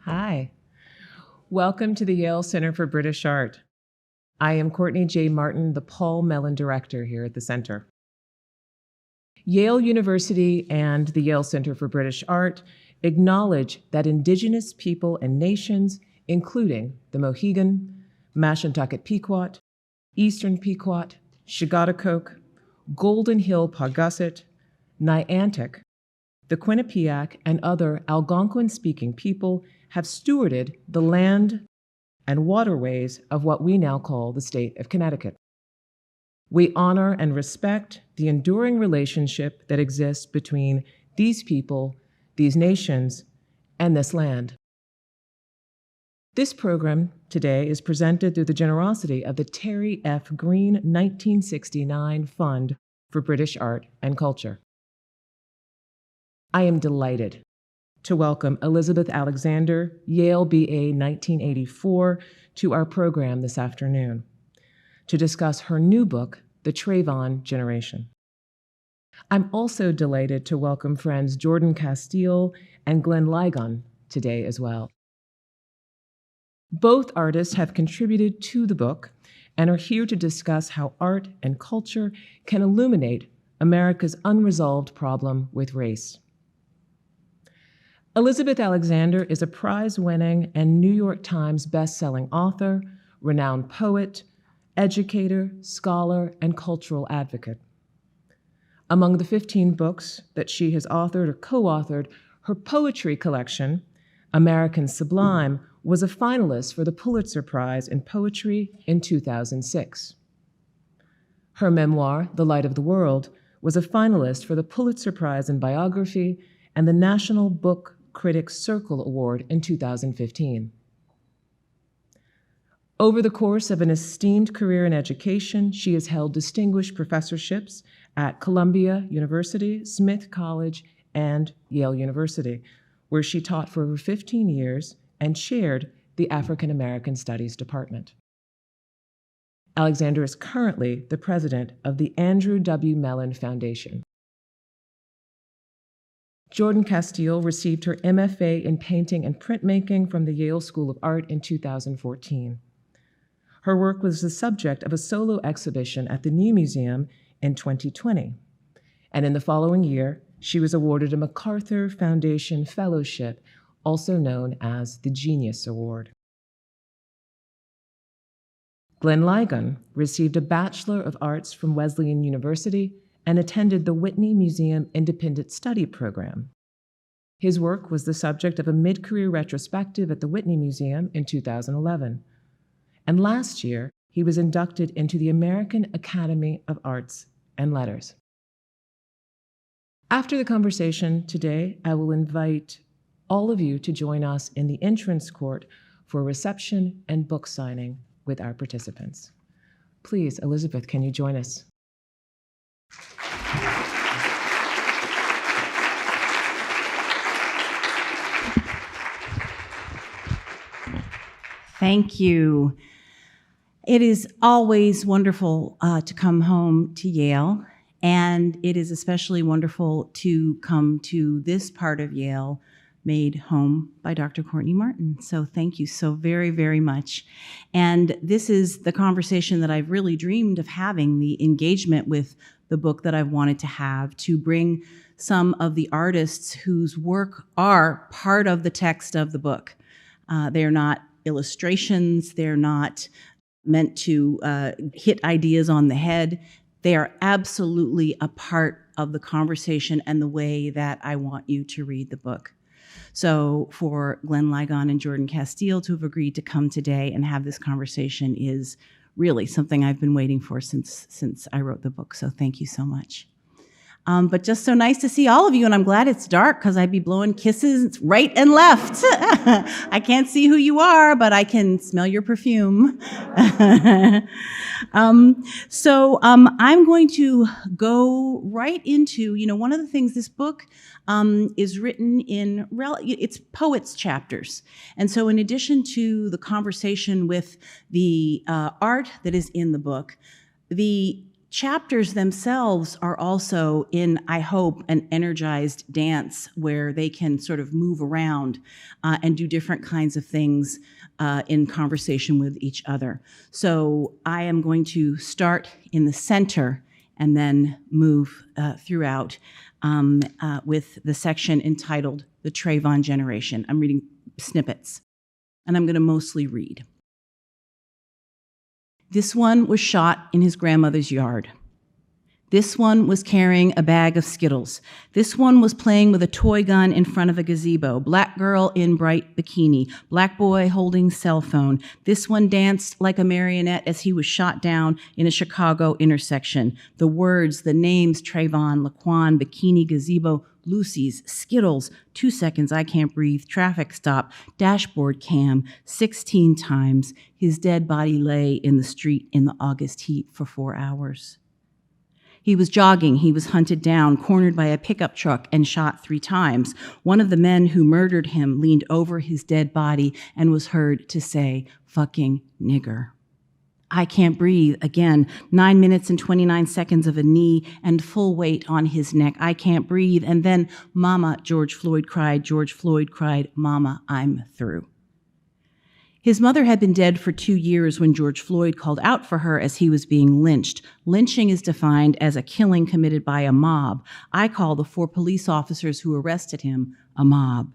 Hi. Welcome to the Yale Center for British Art. I am Courtney J. Martin, the Paul Mellon Director here at the Center. Yale University and the Yale Center for British Art acknowledge that Indigenous people and nations, including the Mohegan, Mashantucket Pequot, Eastern Pequot, Chigotacoke, Golden Hill Paugussett, Niantic, the Quinnipiac, and other Algonquin-speaking people have stewarded the land and waterways of what we now call the state of Connecticut. We honor and respect the enduring relationship that exists between these people, these nations, and this land. This program today is presented through the generosity of the Terry F. Green 1969 Fund for British Art and Culture. I am delighted to welcome Elizabeth Alexander, Yale BA 1984, to our program this afternoon to discuss her new book, The Trayvon Generation. I'm also delighted to welcome friends Jordan Casteel and Glenn Ligon today as well. Both artists have contributed to the book and are here to discuss how art and culture can illuminate America's unresolved problem with race. Elizabeth Alexander is a prize-winning and New York Times best-selling author, renowned poet, educator, scholar, and cultural advocate. Among the 15 books that she has authored or co-authored, her poetry collection, American Sublime, was a finalist for the Pulitzer Prize in Poetry in 2006. Her memoir, The Light of the World, was a finalist for the Pulitzer Prize in Biography and the National Book Critics Circle Award in 2015. Over the course of an esteemed career in education, she has held distinguished professorships at Columbia University, Smith College, and Yale University, where she taught for over 15 years and chaired the African American Studies Department. Alexander is currently the president of the Andrew W. Mellon Foundation. Jordan Casteel received her MFA in painting and printmaking from the Yale School of Art in 2014. Her work was the subject of a solo exhibition at the New Museum in 2020. And in the following year, she was awarded a MacArthur Foundation Fellowship, also known as the Genius Award. Glenn Ligon received a Bachelor of Arts from Wesleyan University and attended the Whitney Museum Independent Study Program. His work was the subject of a mid-career retrospective at the Whitney Museum in 2011. And last year, he was inducted into the American Academy of Arts and Letters. After the conversation today, I will invite all of you to join us in the entrance court for a reception and book signing with our participants. Please, Elizabeth, can you join us? Thank you. It is always wonderful to come home to Yale, and it is especially wonderful to come to this part of Yale made home by Dr. Courtney Martin. So thank you so very, very much. And this is the conversation that I've really dreamed of having, the engagement with the book that I've wanted to have, to bring some of the artists whose work are part of the text of the book. They're not illustrations, they're not meant to hit ideas on the head. They are absolutely a part of the conversation and the way that I want you to read the book. So for Glenn Ligon and Jordan Casteel to have agreed to come today and have this conversation is really something I've been waiting for since I wrote the book. So thank you so much. But just so nice to see all of you, and I'm glad it's dark because I'd be blowing kisses right and left. I can't see who you are, but I can smell your perfume. I'm going to go right into, one of the things, this book is written in, it's poets chapters. And so in addition to the conversation with the art that is in the book, the chapters themselves are also in, I hope, an energized dance where they can sort of move around and do different kinds of things in conversation with each other. So I am going to start in the center and then move throughout with the section entitled The Trayvon Generation. I'm reading snippets, and I'm going to mostly read. This one was shot in his grandmother's yard. This one was carrying a bag of Skittles. This one was playing with a toy gun in front of a gazebo. Black girl in bright bikini. Black boy holding cell phone. This one danced like a marionette as he was shot down in a Chicago intersection. The words, the names, Trayvon, Laquan, bikini, gazebo, Lucy's, Skittles, 2 seconds, I can't breathe, traffic stop, dashboard cam, 16 times. His dead body lay in the street in the August heat for 4 hours. He was jogging, he was hunted down, cornered by a pickup truck, and shot 3 times. One of the men who murdered him leaned over his dead body and was heard to say, "Fucking nigger." I can't breathe. Again, 9 minutes and 29 seconds of a knee and full weight on his neck. I can't breathe. And then, "Mama," George Floyd cried. George Floyd cried, "Mama, I'm through." His mother had been dead for 2 years when George Floyd called out for her as he was being lynched. Lynching is defined as a killing committed by a mob. I call the 4 police officers who arrested him a mob.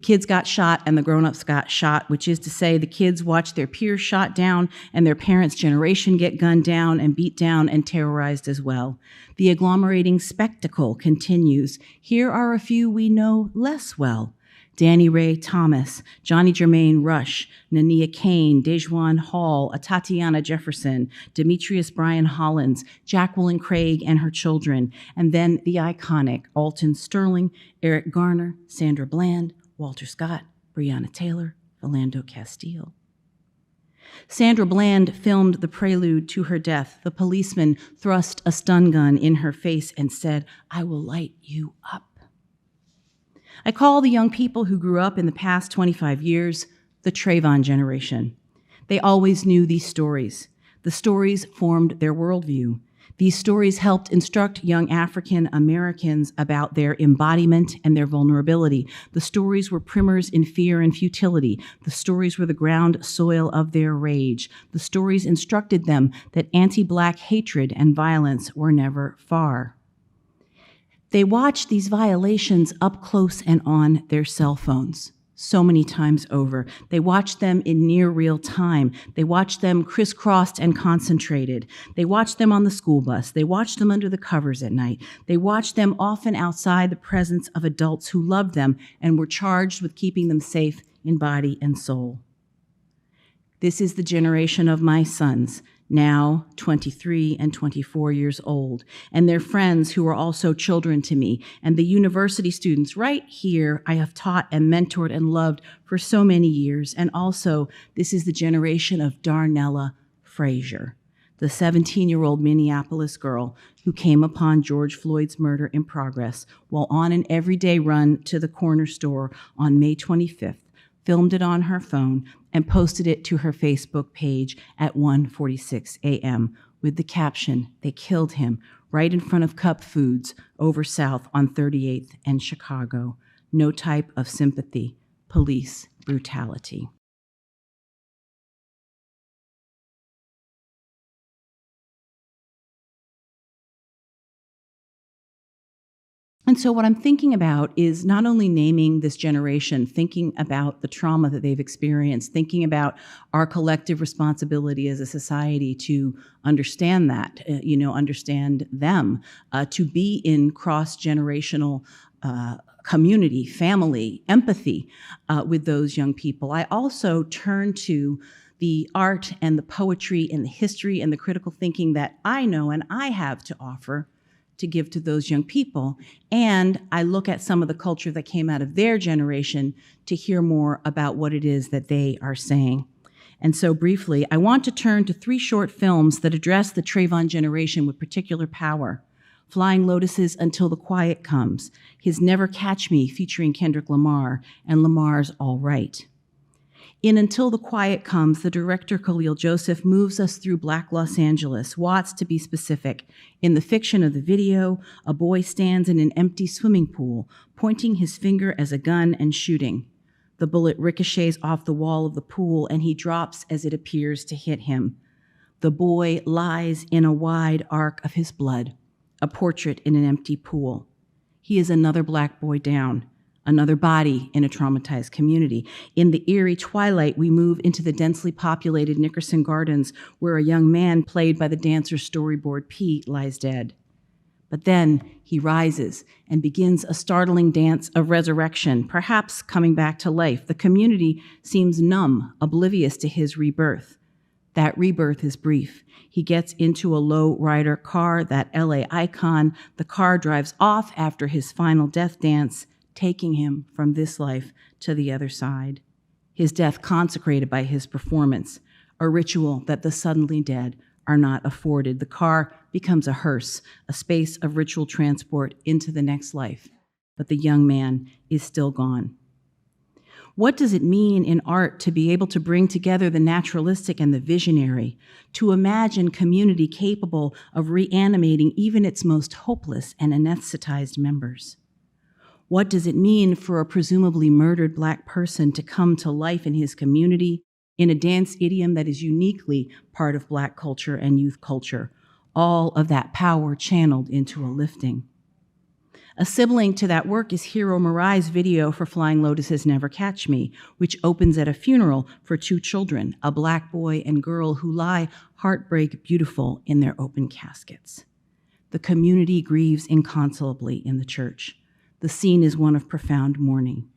Kids got shot and the grown-ups got shot, which is to say the kids watched their peers shot down and their parents' generation get gunned down and beat down and terrorized as well. The agglomerating spectacle continues. Here are a few we know less well. Danny Ray Thomas, Johnny Jermaine Rush, Nania Kane, Dejuan Hall, Tatiana Jefferson, Demetrius Bryan Hollins, Jacqueline Craig and her children, and then the iconic Alton Sterling, Eric Garner, Sandra Bland, Walter Scott, Breonna Taylor, Orlando Casteel. Sandra Bland filmed the prelude to her death. The policeman thrust a stun gun in her face and said, "I will light you up." I call the young people who grew up in the past 25 years the Trayvon generation. They always knew these stories. The stories formed their worldview. These stories helped instruct young African Americans about their embodiment and their vulnerability. The stories were primers in fear and futility. The stories were the ground soil of their rage. The stories instructed them that anti-Black hatred and violence were never far. They watched these violations up close and on their cell phones so many times over. They watched them in near real time. They watched them crisscrossed and concentrated. They watched them on the school bus. They watched them under the covers at night. They watched them often outside the presence of adults who loved them and were charged with keeping them safe in body and soul. This is the generation of my sons, now 23 and 24 years old, and their friends who are also children to me, and the university students right here I have taught and mentored and loved for so many years. And also, this is the generation of Darnella Frazier, the 17-year-old Minneapolis girl who came upon George Floyd's murder in progress while on an everyday run to the corner store on May 25th, filmed it on her phone, and posted it to her Facebook page at 1:46 a.m. with the caption, "They killed him right in front of Cup Foods over South on 38th and Chicago. No type of sympathy. Police brutality." And so what I'm thinking about is not only naming this generation, thinking about the trauma that they've experienced, thinking about our collective responsibility as a society to understand that, understand them, to be in cross-generational community, family, empathy with those young people. I also turn to the art and the poetry and the history and the critical thinking that I know and I have to offer to give to those young people. And I look at some of the culture that came out of their generation to hear more about what it is that they are saying. And so briefly, I want to turn to 3 short films that address the Trayvon generation with particular power. Flying Lotuses Until the Quiet Comes, His Never Catch Me featuring Kendrick Lamar, and Lamar's All Right. In Until the Quiet Comes, the director Khalil Joseph moves us through Black Los Angeles, Watts to be specific. In the fiction of the video, a boy stands in an empty swimming pool, pointing his finger as a gun and shooting. The bullet ricochets off the wall of the pool, and he drops as it appears to hit him. The boy lies in a wide arc of his blood, a portrait in an empty pool. He is another Black boy down, another body in a traumatized community. In the eerie twilight, we move into the densely populated Nickerson Gardens, where a young man played by the dancer Storyboard P lies dead. But then he rises and begins a startling dance of resurrection, perhaps coming back to life. The community seems numb, oblivious to his rebirth. That rebirth is brief. He gets into a low-rider car, that LA icon. The car drives off after his final death dance, taking him from this life to the other side. His death consecrated by his performance, a ritual that the suddenly dead are not afforded. The car becomes a hearse, a space of ritual transport into the next life. But the young man is still gone. What does it mean in art to be able to bring together the naturalistic and the visionary, to imagine community capable of reanimating even its most hopeless and anesthetized members? What does it mean for a presumably murdered Black person to come to life in his community in a dance idiom that is uniquely part of Black culture and youth culture, all of that power channeled into a lifting? A sibling to that work is Hiro Murai's video for Flying Lotus's Never Catch Me, which opens at a funeral for two children, a Black boy and girl who lie heartbreak beautiful in their open caskets. The community grieves inconsolably in the church. The scene is one of profound mourning.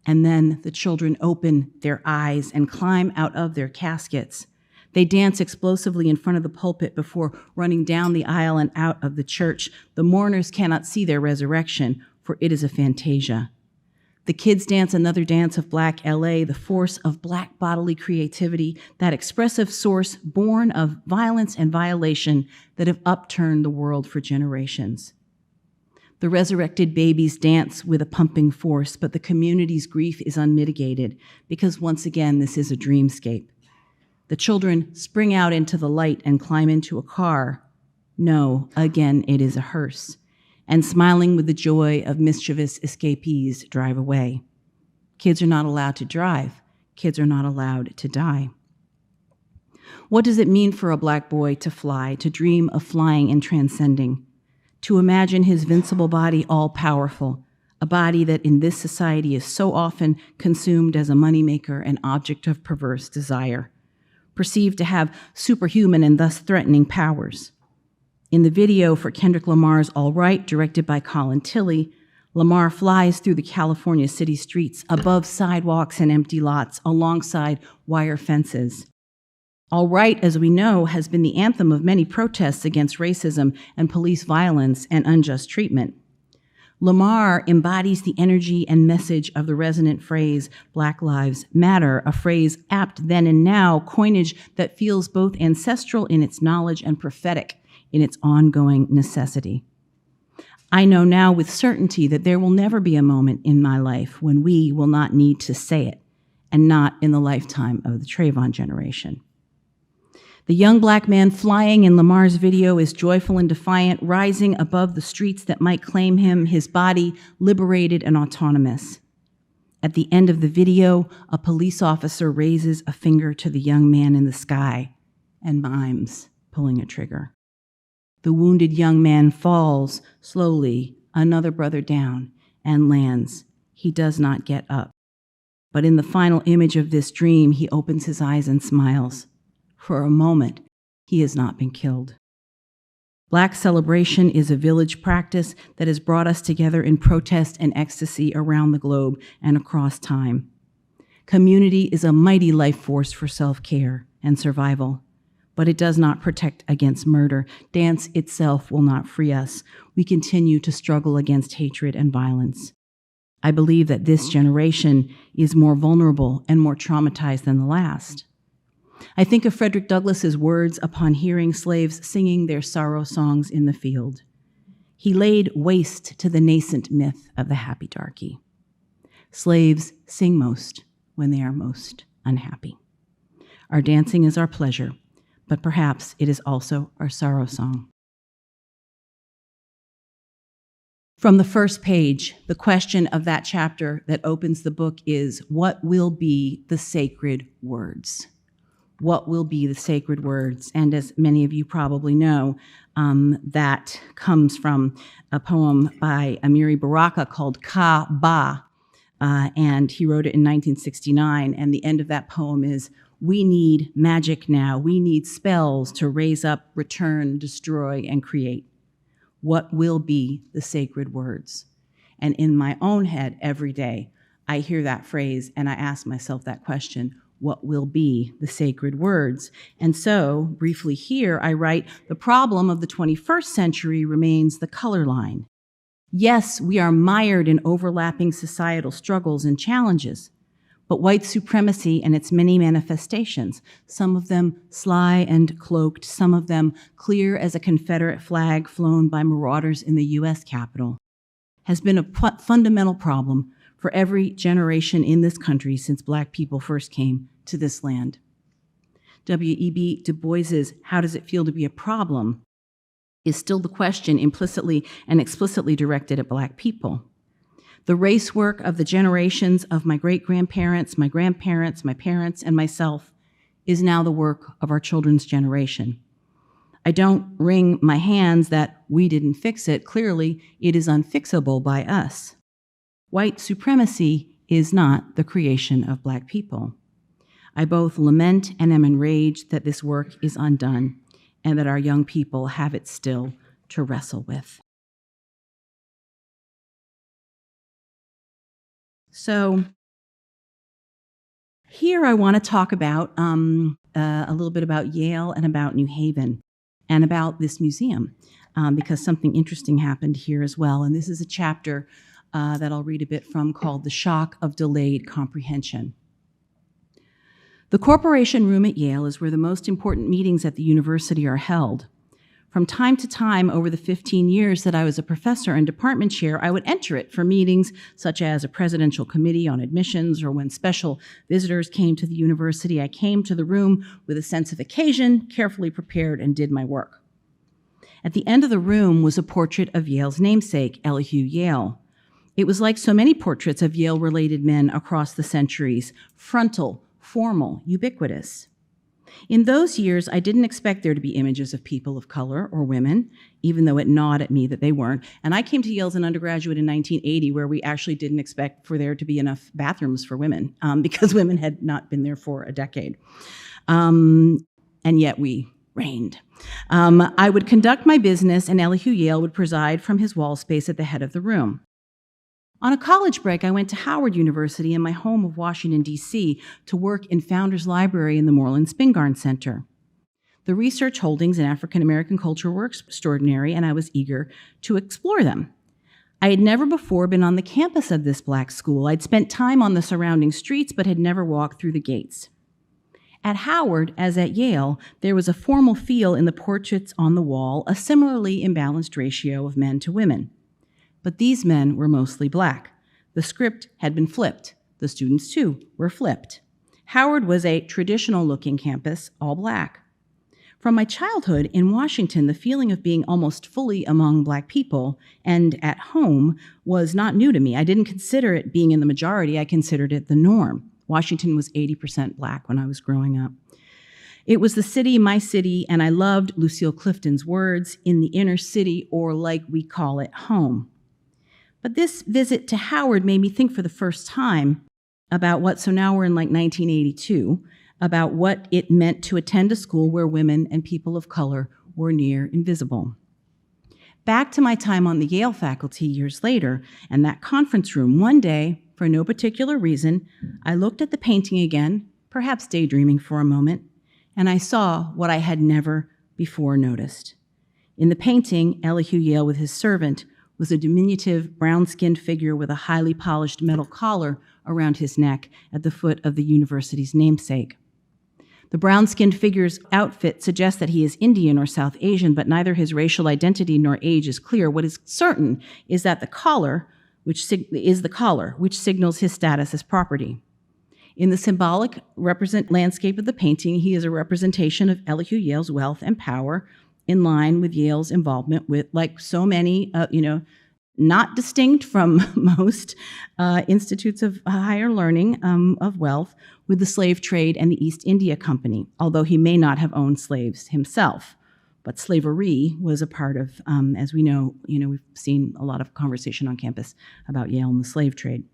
And then the children open their eyes and climb out of their caskets. They dance explosively in front of the pulpit before running down the aisle and out of the church. The mourners cannot see their resurrection, for it is a fantasia. The kids dance another dance of Black LA, the force of Black bodily creativity, that expressive source born of violence and violation that have upturned the world for generations. The resurrected babies dance with a pumping force, but the community's grief is unmitigated because once again, this is a dreamscape. The children spring out into the light and climb into a car. No, again, it is a hearse. And smiling with the joy of mischievous escapees drive away. Kids are not allowed to drive. Kids are not allowed to die. What does it mean for a Black boy to fly, to dream of flying and transcending? To imagine his vincible body all-powerful, a body that in this society is so often consumed as a moneymaker and object of perverse desire, perceived to have superhuman and thus threatening powers. In the video for Kendrick Lamar's All Right, directed by Colin Tilley, Lamar flies through the California city streets, above sidewalks and empty lots, alongside wire fences. All Right, as we know, has been the anthem of many protests against racism and police violence and unjust treatment. Lamar embodies the energy and message of the resonant phrase, Black Lives Matter, a phrase apt then and now, coinage that feels both ancestral in its knowledge and prophetic in its ongoing necessity. I know now with certainty that there will never be a moment in my life when we will not need to say it, and not in the lifetime of the Trayvon generation. The young Black man flying in Lamar's video is joyful and defiant, rising above the streets that might claim him, his body liberated and autonomous. At the end of the video, a police officer raises a finger to the young man in the sky and mimes pulling a trigger. The wounded young man falls slowly, another brother down, and lands. He does not get up. But in the final image of this dream, he opens his eyes and smiles. For a moment, he has not been killed. Black celebration is a village practice that has brought us together in protest and ecstasy around the globe and across time. Community is a mighty life force for self-care and survival, but it does not protect against murder. Dance itself will not free us. We continue to struggle against hatred and violence. I believe that this generation is more vulnerable and more traumatized than the last. I think of Frederick Douglass's words upon hearing slaves singing their sorrow songs in the field. He laid waste to the nascent myth of the happy darky. Slaves sing most when they are most unhappy. Our dancing is our pleasure, but perhaps it is also our sorrow song. From the first page, the question of that chapter that opens the book is, what will be the sacred words? What will be the sacred words? And as many of you probably know, that comes from a poem by Amiri Baraka called Ka-Ba, and he wrote it in 1969, and the end of that poem is, we need magic now. We need spells to raise up, return, destroy, and create. What will be the sacred words? And in my own head every day, I hear that phrase and I ask myself that question, what will be the sacred words? And so, briefly here, I write, the problem of the 21st century remains the color line. Yes, we are mired in overlapping societal struggles and challenges, but white supremacy and its many manifestations, some of them sly and cloaked, some of them clear as a Confederate flag flown by marauders in the U.S. Capitol, has been a fundamental problem for every generation in this country since Black people first came to this land. W.E.B. Du Bois's "How does it feel to be a problem?" is still the question implicitly and explicitly directed at Black people. The race work of the generations of my great-grandparents, my grandparents, my parents, and myself is now the work of our children's generation. I don't wring my hands that we didn't fix it. Clearly, it is unfixable by us. White supremacy is not the creation of Black people. I both lament and am enraged that this work is undone and that our young people have it still to wrestle with. So here I want to talk about a little bit about Yale and about New Haven and about this museum because something interesting happened here as well. And this is a chapter that I'll read a bit from called The Shock of Delayed Comprehension. The Corporation Room at Yale is where the most important meetings at the university are held. From time to time over the 15 years that I was a professor and department chair, I would enter it for meetings such as a presidential committee on admissions or when special visitors came to the university. I came to the room with a sense of occasion, carefully prepared, and did my work. At the end of the room was a portrait of Yale's namesake, Elihu Yale. It was like so many portraits of Yale-related men across the centuries, frontal, formal, ubiquitous. In those years, I didn't expect there to be images of people of color or women, even though it gnawed at me that they weren't. And I came to Yale as an undergraduate in 1980, where we actually didn't expect for there to be enough bathrooms for women, because women had not been there for a decade. And yet we reigned. I would conduct my business, and Elihu Yale would preside from his wall space at the head of the room. On a college break, I went to Howard University in my home of Washington, D.C., to work in Founders Library in the Moreland Spingarn Center. The research holdings in African American culture were extraordinary, and I was eager to explore them. I had never before been on the campus of this Black school. I'd spent time on the surrounding streets, but had never walked through the gates. At Howard, as at Yale, there was a formal feel in the portraits on the wall, a similarly imbalanced ratio of men to women. But these men were mostly Black. The script had been flipped. The students, too, were flipped. Howard was a traditional-looking campus, all Black. From my childhood in Washington, the feeling of being almost fully among Black people and at home was not new to me. I didn't consider it being in the majority. I considered it the norm. Washington was 80% Black when I was growing up. It was the city, my city, and I loved Lucille Clifton's words, in the inner city, or like we call it, home. But this visit to Howard made me think for the first time about what, so now we're in like 1982, about what it meant to attend a school where women and people of color were near invisible. Back to my time on the Yale faculty years later, and that conference room, one day, for no particular reason, I looked at the painting again, perhaps daydreaming for a moment, and I saw what I had never before noticed. In the painting, Elihu Yale with his servant was a diminutive, brown-skinned figure with a highly polished metal collar around his neck at the foot of the university's namesake. The brown-skinned figure's outfit suggests that he is Indian or South Asian, but neither his racial identity nor age is clear. What is certain is that the collar, which signals his status as property. In the symbolic landscape of the painting, he is a representation of Elihu Yale's wealth and power, in line with Yale's involvement with, like so many, not distinct from most institutes of higher learning of wealth, with the slave trade and the East India Company, although he may not have owned slaves himself. But slavery was a part of, as we know, we've seen a lot of conversation on campus about Yale and the slave trade.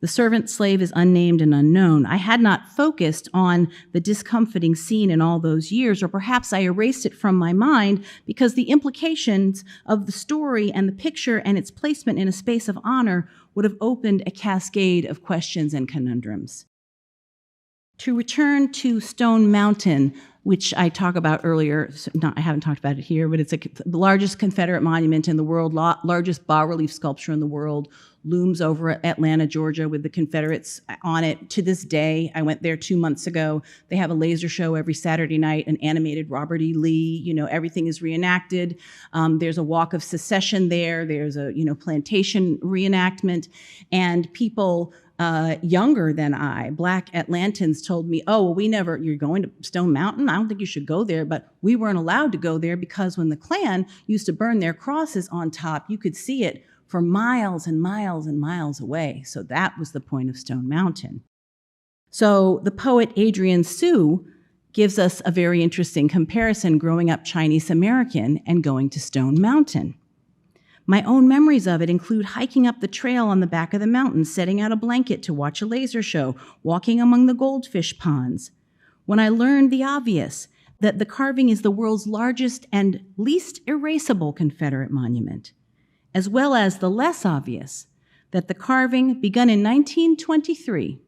The servant slave is unnamed and unknown. I had not focused on the discomforting scene in all those years, or perhaps I erased it from my mind because the implications of the story and the picture and its placement in a space of honor would have opened a cascade of questions and conundrums. To return to Stone Mountain, which I talked about earlier, I haven't talked about it here, but it's the largest Confederate monument in the world, largest bas-relief sculpture in the world, looms over Atlanta, Georgia, with the Confederates on it. To this day, I went there 2 months ago. They have a laser show every Saturday night, an animated Robert E. Lee. Everything is reenacted. There's a walk of secession there. There's a plantation reenactment, and people younger than I, Black Atlantans, told me, "Oh, well, you're going to Stone Mountain? I don't think you should go there." But we weren't allowed to go there because when the Klan used to burn their crosses on top, you could see it for miles and miles and miles away. So that was the point of Stone Mountain. So the poet Adrian Sue gives us a very interesting comparison, growing up Chinese American and going to Stone Mountain. My own memories of it include hiking up the trail on the back of the mountain, setting out a blanket to watch a laser show, walking among the goldfish ponds. When I learned the obvious, that the carving is the world's largest and least erasable Confederate monument, as well as the less obvious, that the carving, begun in 1923,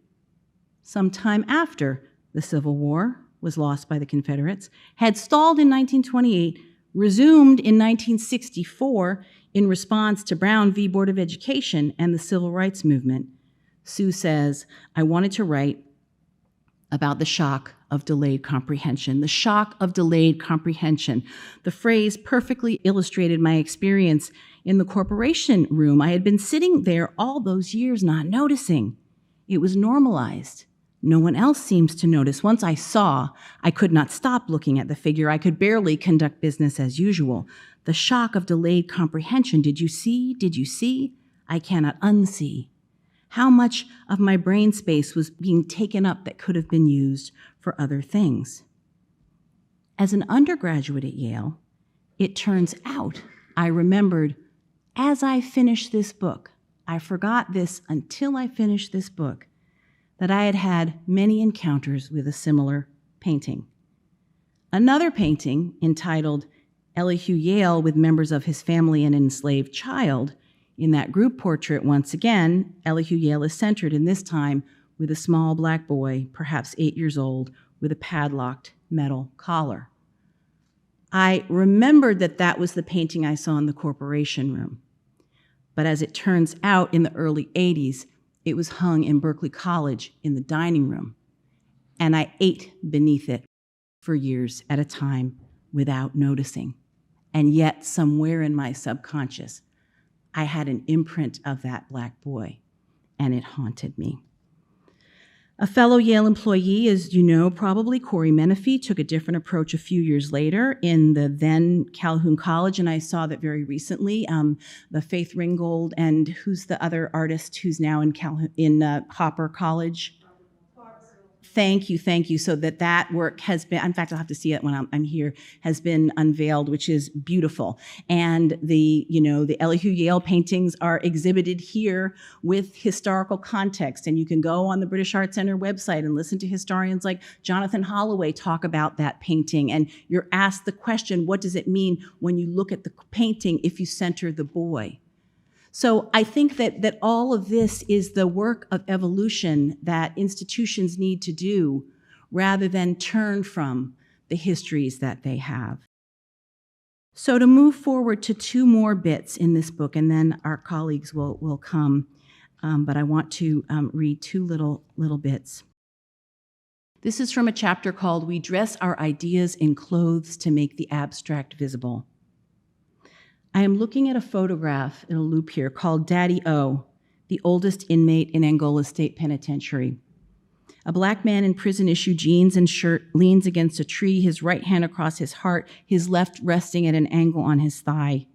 sometime after the Civil War was lost by the Confederates, had stalled in 1928, resumed in 1964 in response to Brown v. Board of Education and the Civil Rights Movement. Sue says, "I wanted to write about the shock of delayed comprehension." The shock of delayed comprehension. The phrase perfectly illustrated my experience in the corporation room. I had been sitting there all those years not noticing. It was normalized. No one else seems to notice. Once I saw, I could not stop looking at the figure. I could barely conduct business as usual. The shock of delayed comprehension. Did you see? Did you see? I cannot unsee. How much of my brain space was being taken up that could have been used for other things? As an undergraduate at Yale, it turns out I remembered as I finished this book, I forgot this until I finished this book, that I had had many encounters with a similar painting. Another painting entitled Elihu Yale with members of his family and an enslaved child. In that group portrait, once again, Elihu Yale is centered, in this time with a small Black boy, perhaps 8 years old, with a padlocked metal collar. I remembered that that was the painting I saw in the corporation room. But as it turns out, in the early 80s, it was hung in Berkeley College in the dining room, and I ate beneath it for years at a time without noticing. And yet, somewhere in my subconscious, I had an imprint of that Black boy, and it haunted me. A fellow Yale employee, as you know, probably Corey Menifee, took a different approach a few years later in the then Calhoun College, and I saw that very recently. The Faith Ringgold, and who's the other artist who's now in Hopper College? Thank you. So that work has been, in fact, I'll have to see it when I'm here, has been unveiled, which is beautiful. And the Elihu Yale paintings are exhibited here with historical context. And you can go on the British Art Center website and listen to historians like Jonathan Holloway talk about that painting. And you're asked the question, what does it mean when you look at the painting if you center the boy? So I think that all of this is the work of evolution that institutions need to do rather than turn from the histories that they have. So to move forward to two more bits in this book, and then our colleagues will come, but I want to read two little bits. This is from a chapter called "We Dress Our Ideas in Clothes to Make the Abstract Visible." I am looking at a photograph in a loop here called Daddy O, the oldest inmate in Angola State Penitentiary. A black man in prison-issue jeans and shirt leans against a tree, his right hand across his heart, his left resting at an angle on his thigh.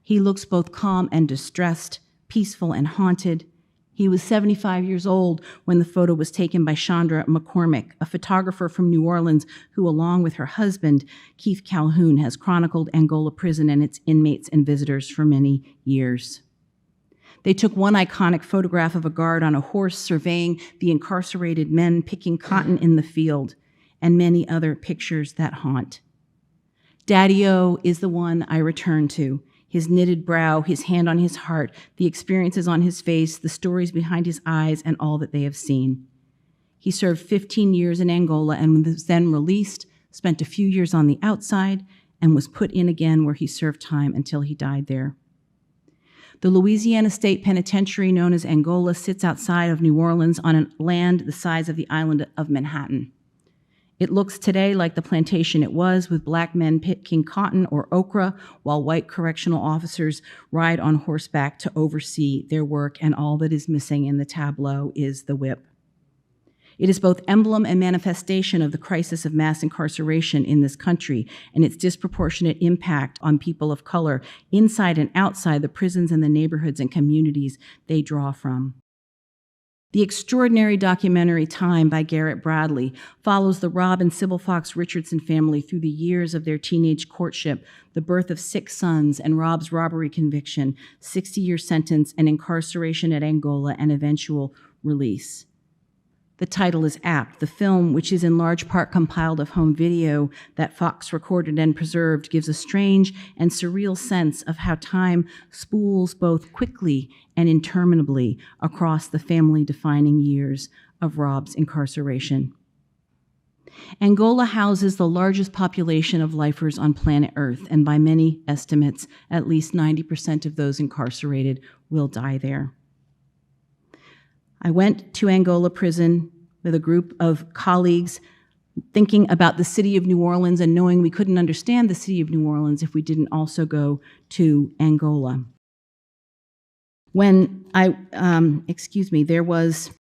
He looks both calm and distressed, peaceful and haunted. He was 75 years old when the photo was taken by Chandra McCormick, a photographer from New Orleans who, along with her husband, Keith Calhoun, has chronicled Angola prison and its inmates and visitors for many years. They took one iconic photograph of a guard on a horse surveying the incarcerated men picking cotton in the field, and many other pictures that haunt. Daddy-O is the one I return to. His knitted brow, his hand on his heart, the experiences on his face, the stories behind his eyes, and all that they have seen. He served 15 years in Angola and was then released, spent a few years on the outside, and was put in again where he served time until he died there. The Louisiana State Penitentiary, known as Angola, sits outside of New Orleans on a land the size of the island of Manhattan. It looks today like the plantation it was, with black men picking cotton or okra, while white correctional officers ride on horseback to oversee their work, and all that is missing in the tableau is the whip. It is both emblem and manifestation of the crisis of mass incarceration in this country and its disproportionate impact on people of color inside and outside the prisons and the neighborhoods and communities they draw from. The extraordinary documentary Time by Garrett Bradley follows the Rob and Sybil Fox Richardson family through the years of their teenage courtship, the birth of 6 sons, and Rob's robbery conviction, 60-year sentence, and incarceration at Angola, and eventual release. The title is apt. The film, which is in large part compiled of home video that Fox recorded and preserved, gives a strange and surreal sense of how time spools both quickly and interminably across the family-defining years of Rob's incarceration. Angola houses the largest population of lifers on planet Earth, and by many estimates, at least 90% of those incarcerated will die there. I went to Angola prison with a group of colleagues thinking about the city of New Orleans and knowing we couldn't understand the city of New Orleans if we didn't also go to Angola. When there was,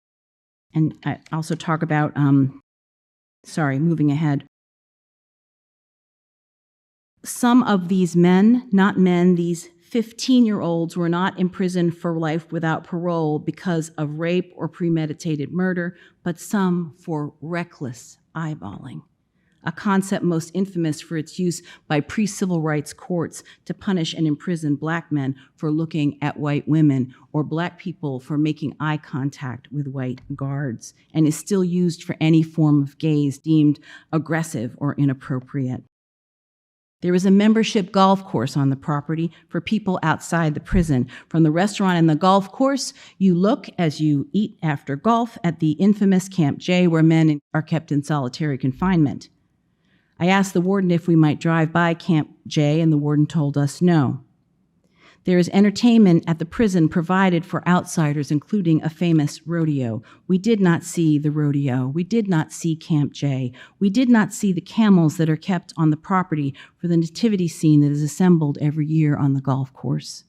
and I also talk about, moving ahead. Some of these men, not men, these 15-year-olds were not imprisoned for life without parole because of rape or premeditated murder, but some for reckless eyeballing, a concept most infamous for its use by pre-civil rights courts to punish and imprison black men for looking at white women or black people for making eye contact with white guards, and is still used for any form of gaze deemed aggressive or inappropriate. There is a membership golf course on the property for people outside the prison. From the restaurant and the golf course, you look as you eat after golf at the infamous Camp J, where men are kept in solitary confinement. I asked the warden if we might drive by Camp J, and the warden told us no. There is entertainment at the prison provided for outsiders, including a famous rodeo. We did not see the rodeo. We did not see Camp J. We did not see the camels that are kept on the property for the nativity scene that is assembled every year on the golf course.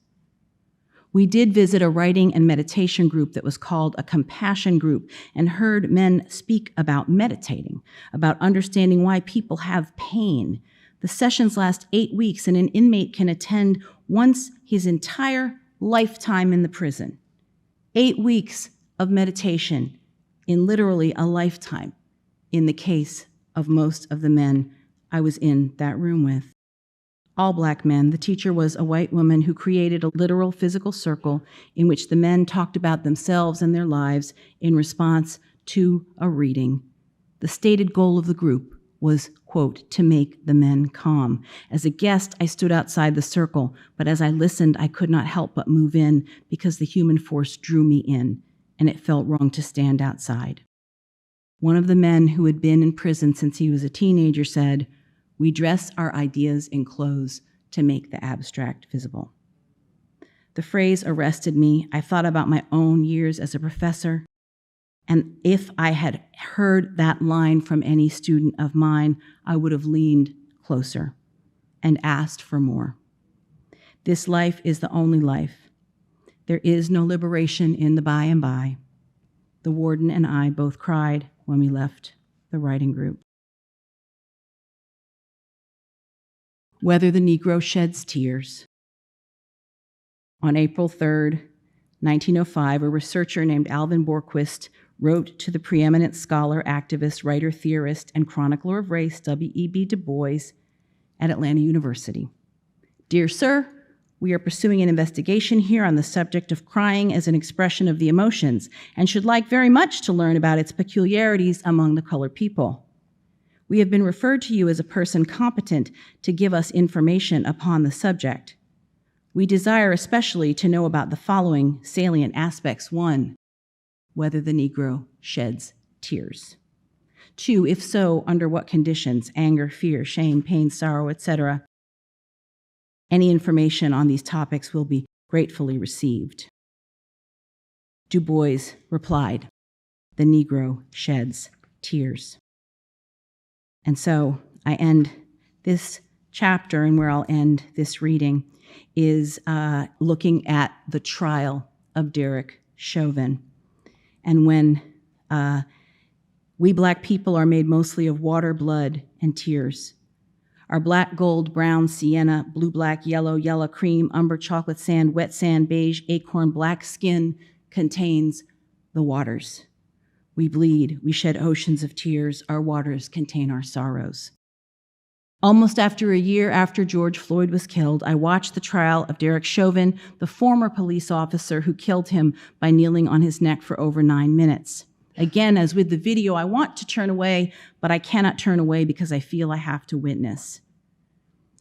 We did visit a writing and meditation group that was called a compassion group and heard men speak about meditating, about understanding why people have pain. The sessions last 8 weeks, and an inmate can attend once his entire lifetime in the prison. 8 weeks of meditation in literally a lifetime in the case of most of the men I was in that room with. All black men. The teacher was a white woman who created a literal physical circle in which the men talked about themselves and their lives in response to a reading. The stated goal of the group was, quote, to make the men calm. As a guest, I stood outside the circle, but as I listened, I could not help but move in because the human force drew me in, and it felt wrong to stand outside. One of the men who had been in prison since he was a teenager said, "We dress our ideas in clothes to make the abstract visible." The phrase arrested me. I thought about my own years as a professor, and if I had heard that line from any student of mine, I would have leaned closer and asked for more. This life is the only life. There is no liberation in the by and by. The warden and I both cried when we left the writing group. Whether the Negro Sheds Tears. On April 3rd, 1905, a researcher named Alvin Borquist wrote to the preeminent scholar, activist, writer, theorist, and chronicler of race, W.E.B. Du Bois, at Atlanta University. Dear Sir, we are pursuing an investigation here on the subject of crying as an expression of the emotions, and should like very much to learn about its peculiarities among the colored people. We have been referred to you as a person competent to give us information upon the subject. We desire especially to know about the following salient aspects. 1, whether the Negro sheds tears. 2, if so, under what conditions, anger, fear, shame, pain, sorrow, etc. Any information on these topics will be gratefully received. Du Bois replied, the Negro sheds tears. And so I end this chapter, and where I'll end this reading is looking at the trial of Derek Chauvin. And when we Black people are made mostly of water, blood, and tears. Our black, gold, brown, sienna, blue, black, yellow cream, umber, chocolate sand, wet sand, beige, acorn, black skin contains the waters. We bleed, we shed oceans of tears, our waters contain our sorrows. Almost after a year after George Floyd was killed, I watched the trial of Derek Chauvin, the former police officer who killed him by kneeling on his neck for over 9 minutes. Again, as with the video, I want to turn away, but I cannot turn away because I feel I have to witness.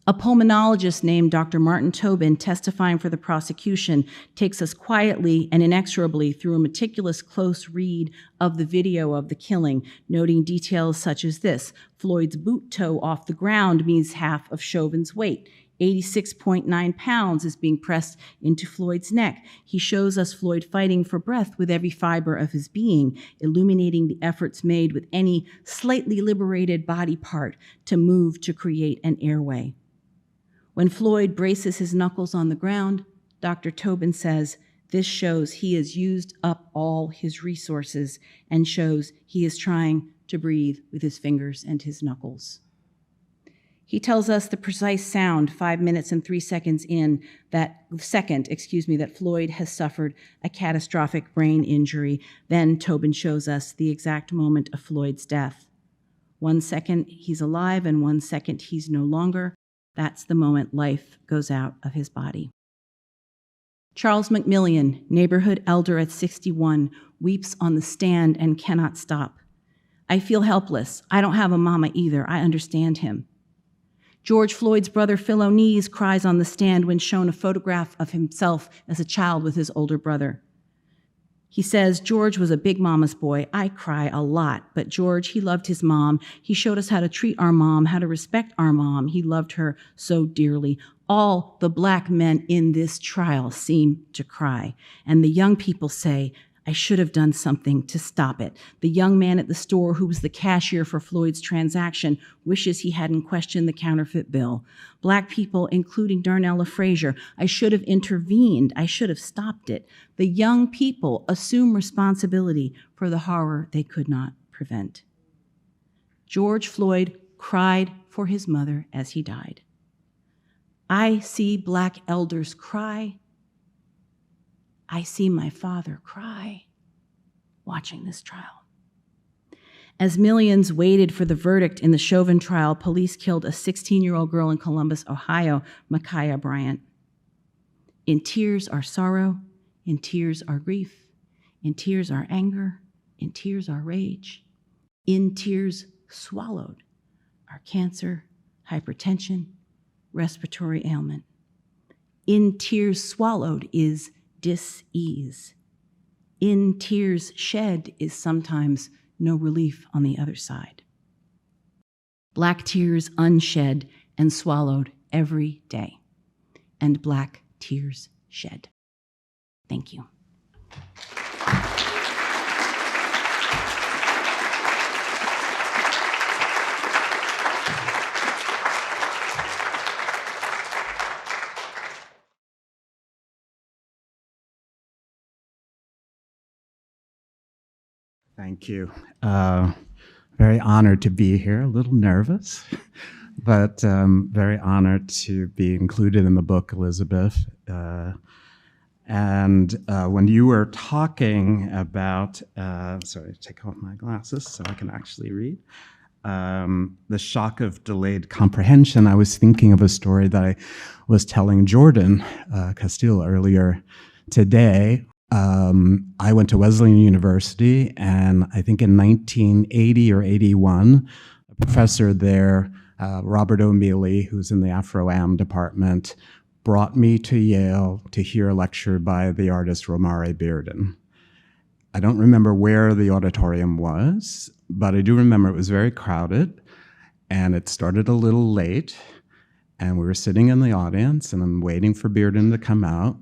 A pulmonologist named Dr. Martin Tobin, testifying for the prosecution, takes us quietly and inexorably through a meticulous close read of the video of the killing, noting details such as this: Floyd's boot toe off the ground means half of Chauvin's weight. 86.9 pounds is being pressed into Floyd's neck. He shows us Floyd fighting for breath with every fiber of his being, illuminating the efforts made with any slightly liberated body part to move to create an airway. When Floyd braces his knuckles on the ground, Dr. Tobin says, this shows he has used up all his resources and shows he is trying to breathe with his fingers and his knuckles. He tells us the precise sound 5 minutes and 3 seconds in that Floyd has suffered a catastrophic brain injury. Then Tobin shows us the exact moment of Floyd's death. 1 second he's alive and 1 second he's no longer. That's the moment life goes out of his body. Charles McMillian, neighborhood elder at 61, weeps on the stand and cannot stop. I feel helpless. I don't have a mama either. I understand him. George Floyd's brother Phil O'Nees cries on the stand when shown a photograph of himself as a child with his older brother. He says, George was a big mama's boy. I cry a lot, but George, he loved his mom. He showed us how to treat our mom, how to respect our mom. He loved her so dearly. All the Black men in this trial seem to cry, and the young people say, I should have done something to stop it. The young man at the store who was the cashier for Floyd's transaction wishes he hadn't questioned the counterfeit bill. Black people, including Darnella Frazier, I should have intervened. I should have stopped it. The young people assume responsibility for the horror they could not prevent. George Floyd cried for his mother as he died. I see Black elders cry. I see my father cry watching this trial. As millions waited for the verdict in the Chauvin trial, police killed a 16-year-old girl in Columbus, Ohio, Ma'Khia Bryant. In tears are sorrow, in tears are grief, in tears are anger, in tears are rage. In tears swallowed are cancer, hypertension, respiratory ailment. In tears swallowed is dis-ease. In tears shed is sometimes no relief on the other side. Black tears unshed and swallowed every day, and Black tears shed. Thank you. Thank you. Very honored to be here, a little nervous, but very honored to be included in the book, Elizabeth. And when you were talking about, sorry, take off my glasses so I can actually read, the shock of delayed comprehension, I was thinking of a story that I was telling Jordan Casteel earlier today. I went to Wesleyan University, and I think in 1980 or 81, a professor there, Robert O'Mealy, who's in the Afro-Am department, brought me to Yale to hear a lecture by the artist Romare Bearden. I don't remember where the auditorium was, but I do remember it was very crowded, and it started a little late, and we were sitting in the audience, and I'm waiting for Bearden to come out,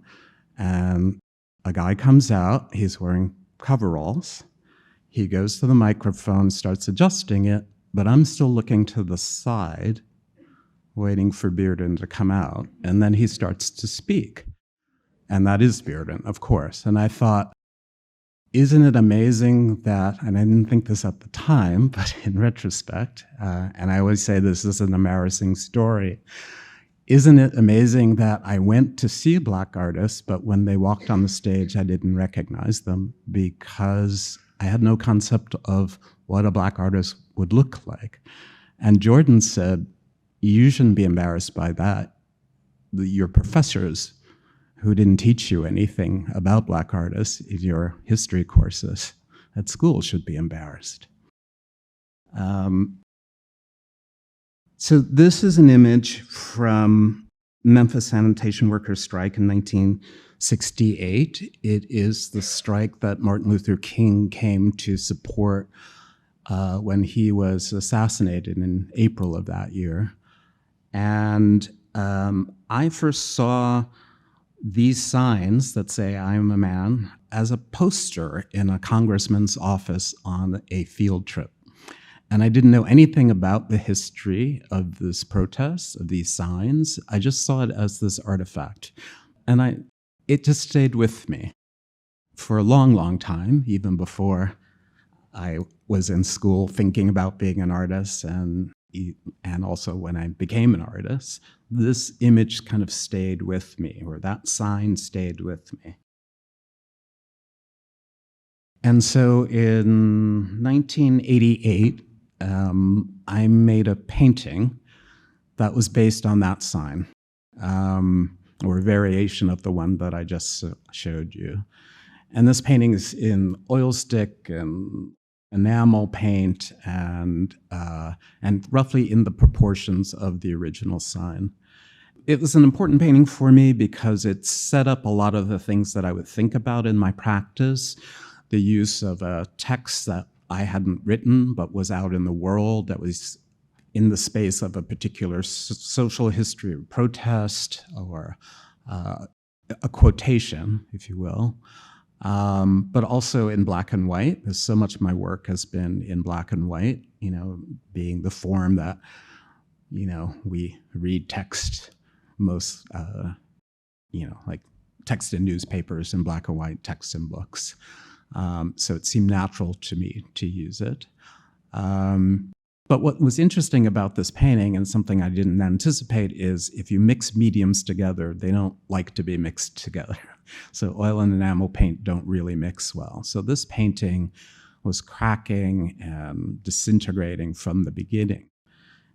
and a guy comes out, he's wearing coveralls, he goes to the microphone, starts adjusting it, but I'm still looking to the side, waiting for Bearden to come out, and then he starts to speak. And that is Bearden, of course. And I thought, isn't it amazing that, and I didn't think this at the time, but in retrospect, and I always say this is an embarrassing story, isn't it amazing that I went to see a Black artist, but when they walked on the stage, I didn't recognize them because I had no concept of what a Black artist would look like. And Jordan said, you shouldn't be embarrassed by that. Your professors who didn't teach you anything about Black artists in your history courses at school should be embarrassed. So this is an image from Memphis sanitation workers' strike in 1968. It is the strike that Martin Luther King came to support when he was assassinated in April of that year. And I first saw these signs that say, I am a man, as a poster in a congressman's office on a field trip. And I didn't know anything about the history of this protest, of these signs. I just saw it as this artifact. And it just stayed with me for a long, long time, even before I was in school thinking about being an artist, and also when I became an artist. This image kind of stayed with me, or that sign stayed with me. And so in 1988, I made a painting that was based on that sign, or a variation of the one that I just showed you. And this painting is in oil stick and enamel paint, and roughly in the proportions of the original sign. It was an important painting for me because it set up a lot of the things that I would think about in my practice. The use of a text that I hadn't written but was out in the world, that was in the space of a particular social history of protest, or a quotation, if you will. But also in black and white, because so much of my work has been in black and white, being the form that, we read text most, like text in newspapers and black and white, text in books. So it seemed natural to me to use it. But what was interesting about this painting, and something I didn't anticipate, is if you mix mediums together, they don't like to be mixed together. So oil and enamel paint don't really mix well. So this painting was cracking and disintegrating from the beginning.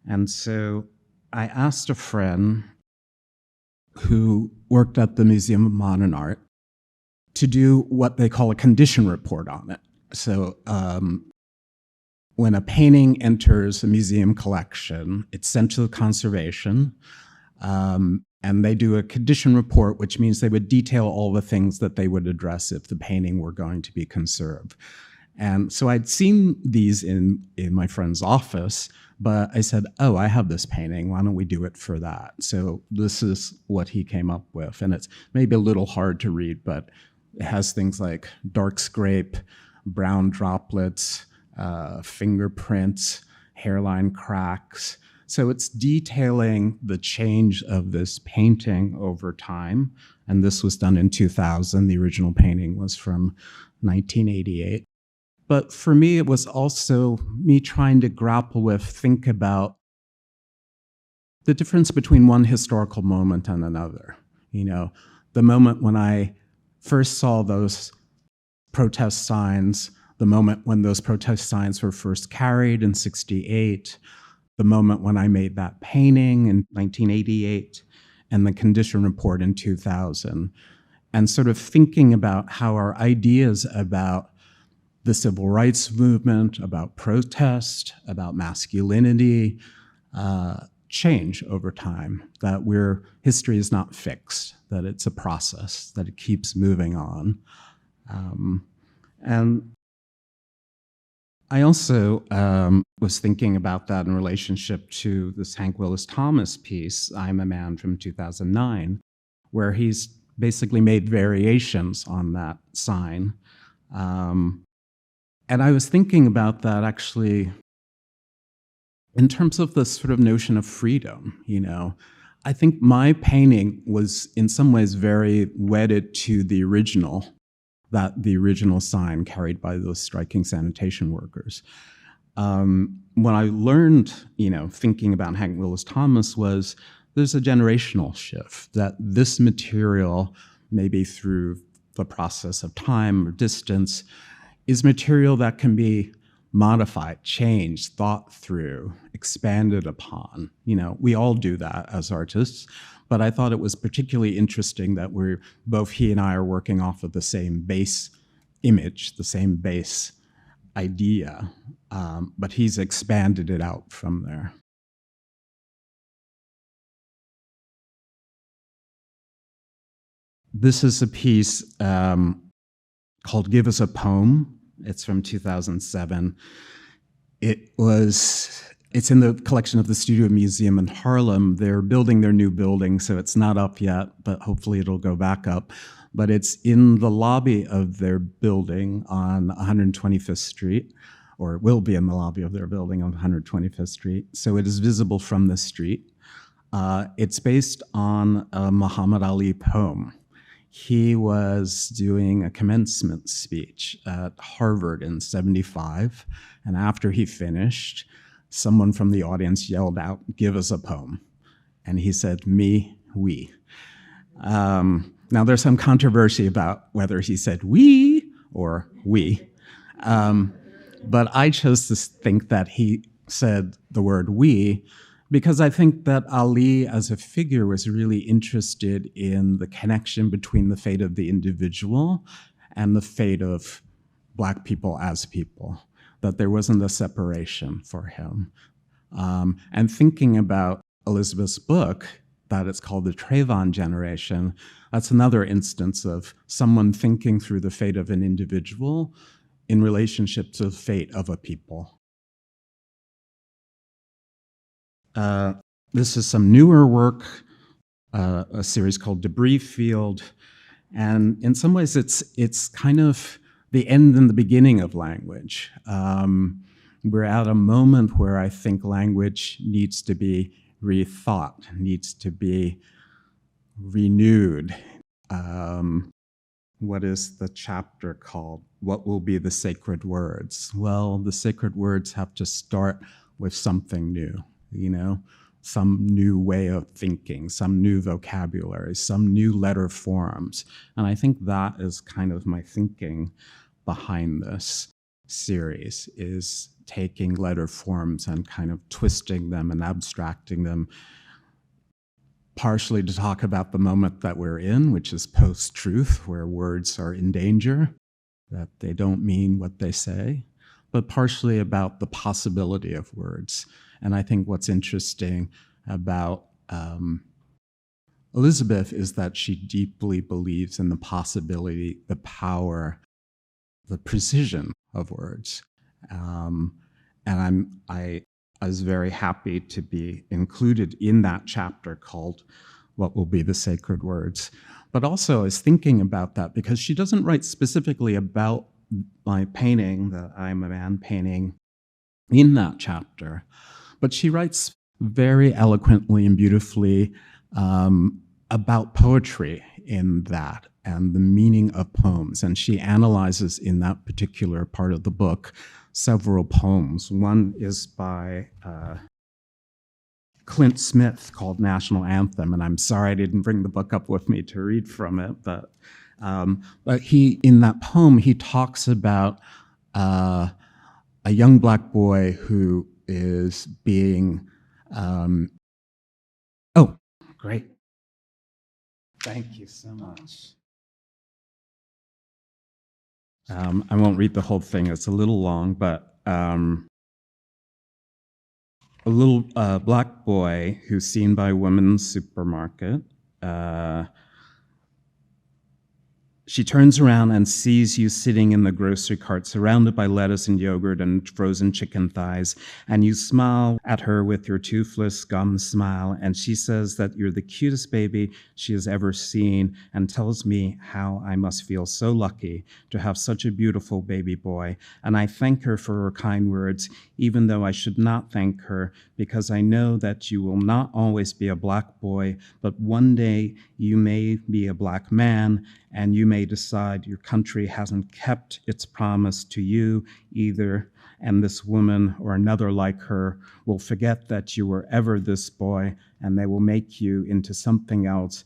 And so I asked a friend who worked at the Museum of Modern Art to do what they call a condition report on it. So when a painting enters a museum collection, it's sent to the conservation, and they do a condition report, which means they would detail all the things that they would address if the painting were going to be conserved. And so I'd seen these in my friend's office, but I said, oh, I have this painting, why don't we do it for that? So this is what he came up with, and it's maybe a little hard to read, but it has things like dark scrape, brown droplets, fingerprints, hairline cracks. So it's detailing the change of this painting over time. And this was done in 2000. The original painting was from 1988. But for me, it was also me trying to grapple with, think about the difference between one historical moment and another. You know, the moment when I first saw those protest signs, the moment when those protest signs were first carried in '68, the moment when I made that painting in 1988, and the condition report in 2000, and sort of thinking about how our ideas about the civil rights movement, about protest, about masculinity, change over time, that history is not fixed, that it's a process, that it keeps moving on. And I also was thinking about that in relationship to this Hank Willis Thomas piece, I'm a Man, from 2009, where he's basically made variations on that sign. And I was thinking about that actually in terms of the sort of notion of freedom. You know, I think my painting was in some ways very wedded to the original sign carried by those striking sanitation workers. When I learned, thinking about Hank Willis Thomas, was there's a generational shift, that this material, maybe through the process of time or distance, is material that can be modified, changed, thought through, expanded upon. We all do that as artists, but I thought it was particularly interesting that both he and I are working off of the same base image, the same base idea, but he's expanded it out from there. This is a piece called Give Us a Poem. It's from 2007. It's in the collection of the Studio Museum in Harlem. They're building their new building, so it's not up yet, but hopefully it'll go back up. But it's in the lobby of their building on 125th Street, or it will be in the lobby of their building on 125th Street. So it is visible from the street. It's based on a Muhammad Ali poem. He was doing a commencement speech at Harvard in '75, and after he finished, someone from the audience yelled out, "Give us a poem." And he said, "Me, we." Now, there's some controversy about whether he said we or we, but I chose to think that he said the word we, because I think that Ali as a figure was really interested in the connection between the fate of the individual and the fate of Black people as people, that there wasn't a separation for him. And thinking about Elizabeth's book, that it's called The Trayvon Generation, that's another instance of someone thinking through the fate of an individual in relationship to the fate of a people. This is some newer work, a series called Debris Field, and in some ways it's kind of the end and the beginning of language. We're at a moment where I think language needs to be rethought, needs to be renewed. What is the chapter called? What will be the sacred words? Well, the sacred words have to start with something new, some new way of thinking, some new vocabulary, some new letter forms. And I think that is kind of my thinking behind this series, is taking letter forms and kind of twisting them and abstracting them, partially to talk about the moment that we're in, which is post-truth, where words are in danger, that they don't mean what they say, but partially about the possibility of words. And I think what's interesting about Elizabeth is that she deeply believes in the possibility, the power, the precision of words. And I was very happy to be included in that chapter called What Will Be the Sacred Words. But also I was thinking about that because she doesn't write specifically about my painting, the I'm a Man painting, in that chapter. But she writes very eloquently and beautifully about poetry in that. and the meaning of poems. And she analyzes in that particular part of the book several poems. One is by Clint Smith called National Anthem, and I'm sorry I didn't bring the book up with me to read from it, but he, in that poem, he talks about a young Black boy who is being, oh, great. Thank you so much. I won't read the whole thing, it's a little long, but a little Black boy who's seen by a woman's supermarket. She turns around and sees you sitting in the grocery cart, surrounded by lettuce and yogurt and frozen chicken thighs, and you smile at her with your toothless gum smile, and she says that you're the cutest baby she has ever seen, and tells me how I must feel so lucky to have such a beautiful baby boy, and I thank her for her kind words, even though I should not thank her, because I know that you will not always be a Black boy, but one day you may be a Black man, and you may decide your country hasn't kept its promise to you either, and this woman or another like her will forget that you were ever this boy, and they will make you into something else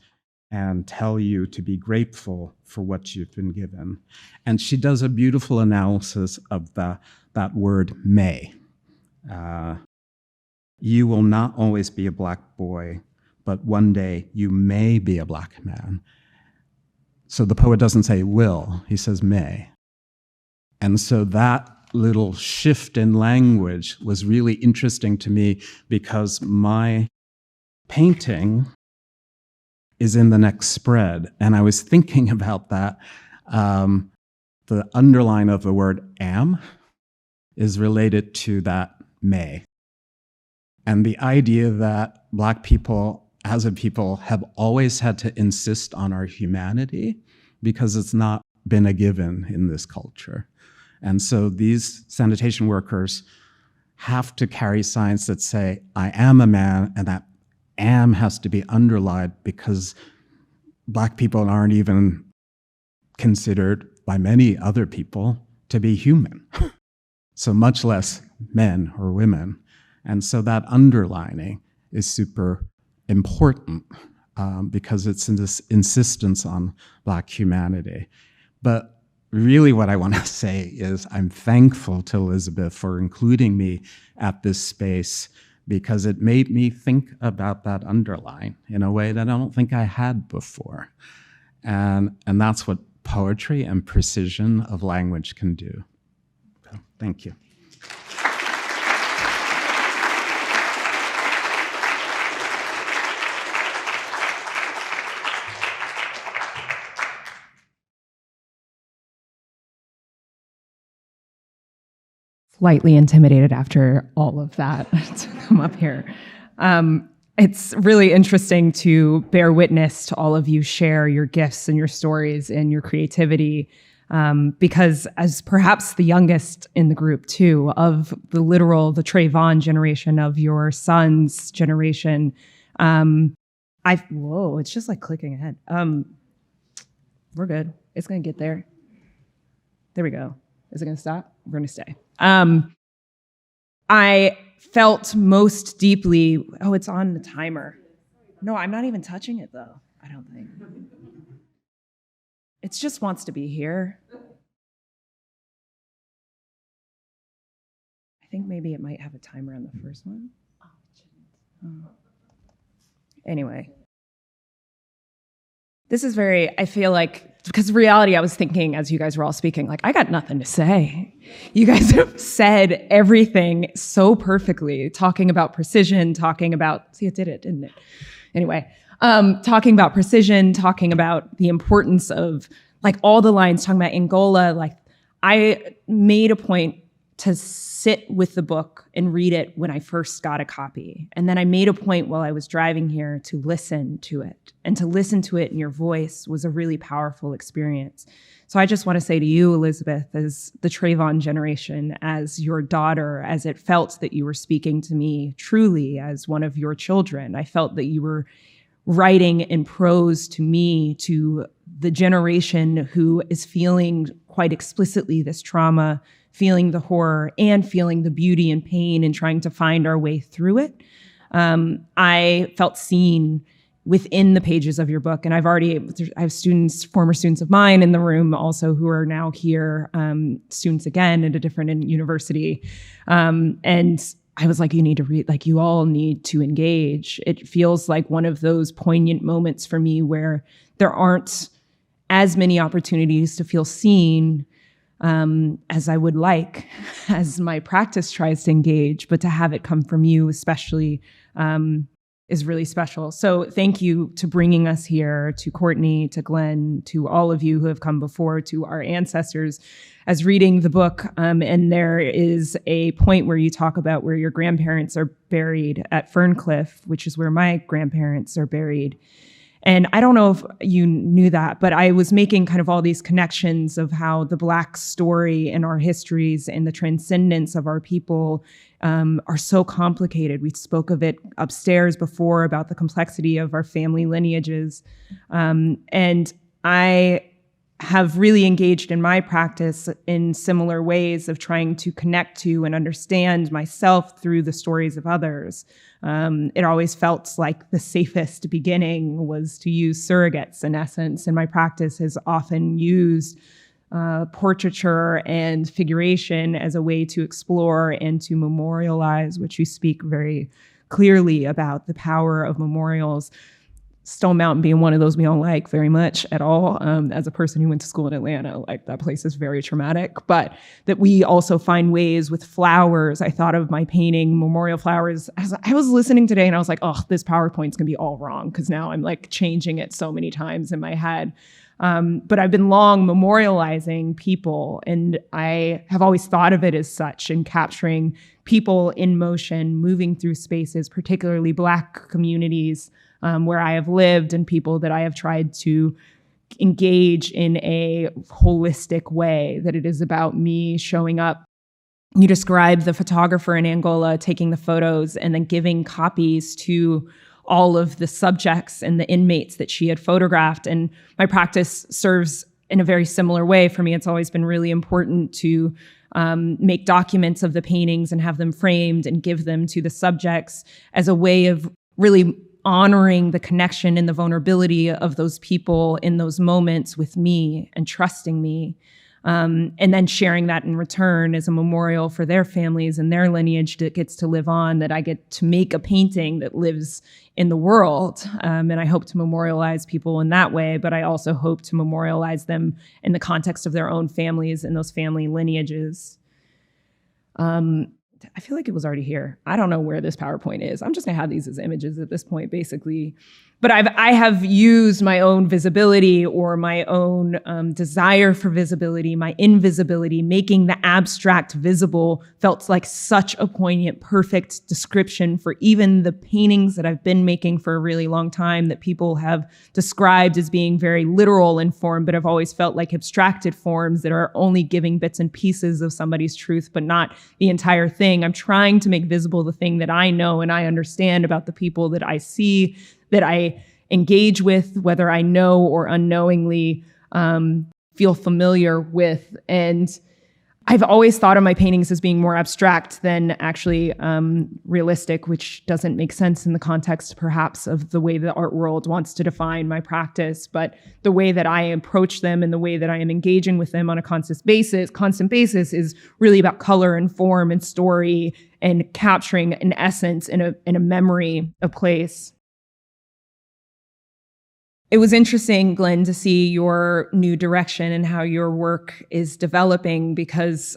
and tell you to be grateful for what you've been given. And she does a beautiful analysis of that word may. You will not always be a Black boy, but one day you may be a Black man. So the poet doesn't say will, he says may. And so that little shift in language was really interesting to me, because my painting is in the next spread. And I was thinking about that. The underline of the word am is related to that may. And the idea that Black people as a people have always had to insist on our humanity, because it's not been a given in this culture. And so these sanitation workers have to carry signs that say, I am a man, and that am has to be underlined, because Black people aren't even considered by many other people to be human, so much less men or women. And so that underlining is super important, because it's in this insistence on Black humanity. But really what I want to say is I'm thankful to Elizabeth for including me at this space, because it made me think about that underline in a way that I don't think I had before. And that's what poetry and precision of language can do. So, thank you. Slightly intimidated after all of that to come up here. It's really interesting to bear witness to all of you share your gifts and your stories and your creativity, because as perhaps the youngest in the group too, of the Trayvon generation, of your son's generation, whoa, it's just like clicking ahead. We're good. It's gonna get there. There we go. Is it gonna stop? We're gonna stay. I felt most deeply, it's on the timer. No, I'm not even touching it though, I don't think. It just wants to be here. I think maybe it might have a timer on the first one. Oh. Anyway. This is I feel like, because reality, I was thinking as you guys were all speaking, like, I got nothing to say. You guys have said everything so perfectly, talking about precision, see, it did it, didn't it? Anyway, talking about precision, talking about the importance of, like, all the lines, talking about Angola, like, I made a point to sit with the book and read it when I first got a copy. And then I made a point while I was driving here to listen to it. And to listen to it in your voice was a really powerful experience. So I just want to say to you, Elizabeth, as the Trayvon generation, as your daughter, as it felt that you were speaking to me truly as one of your children, I felt that you were writing in prose to me, to the generation who is feeling quite explicitly this trauma, feeling the horror, and feeling the beauty and pain and trying to find our way through it. I felt seen within the pages of your book. And I have students, former students of mine in the room also who are now here, students again at a different university. And I was like, you need to read, like you all need to engage. It feels like one of those poignant moments for me where there aren't as many opportunities to feel seen as I would like, as my practice tries to engage, but to have it come from you especially is really special. So thank you to bringing us here, to Courtney, to Glenn, to all of you who have come before, to our ancestors, as reading the book. And there is a point where you talk about where your grandparents are buried at Ferncliff, which is where my grandparents are buried. And I don't know if you knew that, but I was making kind of all these connections of how the Black story and our histories and the transcendence of our people are so complicated. We spoke of it upstairs before about the complexity of our family lineages. And I have really engaged in my practice in similar ways of trying to connect to and understand myself through the stories of others. It always felt like the safest beginning was to use surrogates, in essence, and my practice has often used portraiture and figuration as a way to explore and to memorialize, which you speak very clearly about the power of memorials. Stone Mountain being one of those we don't like very much at all. As a person who went to school in Atlanta, like that place is very traumatic, but that we also find ways with flowers. I thought of my painting, memorial flowers. As I was listening today and I was like, oh, this PowerPoint's gonna be all wrong because now I'm like changing it so many times in my head. But I've been long memorializing people, and I have always thought of it as such, and capturing people in motion, moving through spaces, particularly Black communities where I have lived, and people that I have tried to engage in a holistic way, that it is about me showing up. You describe the photographer in Angola taking the photos and then giving copies to all of the subjects and the inmates that she had photographed. And my practice serves in a very similar way. For me, it's always been really important to make documents of the paintings and have them framed and give them to the subjects as a way of really honoring the connection and the vulnerability of those people in those moments with me and trusting me. And then sharing that in return as a memorial for their families and their lineage that gets to live on, that I get to make a painting that lives in the world. And I hope to memorialize people in that way, but I also hope to memorialize them in the context of their own families and those family lineages. I feel like it was already here. I don't know where this PowerPoint is. I'm just gonna have these as images at this point, basically. But I have used my own visibility or my own desire for visibility, my invisibility, making the abstract visible felt like such a poignant, perfect description for even the paintings that I've been making for a really long time that people have described as being very literal in form, but have always felt like abstracted forms that are only giving bits and pieces of somebody's truth, but not the entire thing. I'm trying to make visible the thing that I know and I understand about the people that I see, that I engage with, whether I know or unknowingly feel familiar with. And I've always thought of my paintings as being more abstract than actually realistic, which doesn't make sense in the context perhaps of the way the art world wants to define my practice. But the way that I approach them and the way that I am engaging with them on a constant basis is really about color and form and story and capturing an essence in a memory, a place. It was interesting, Glenn, to see your new direction and how your work is developing, because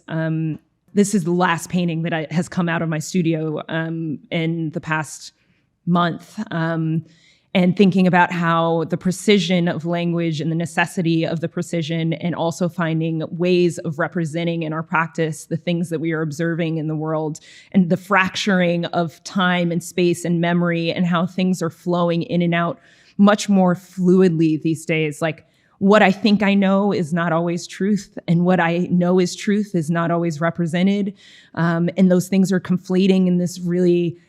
this is the last painting that has come out of my studio in the past month. And thinking about how the precision of language and the necessity of the precision, and also finding ways of representing in our practice the things that we are observing in the world, and the fracturing of time and space and memory, and how things are flowing in and out much more fluidly these days. Like, what I think I know is not always truth, and what I know is truth is not always represented. And those things are conflating in this really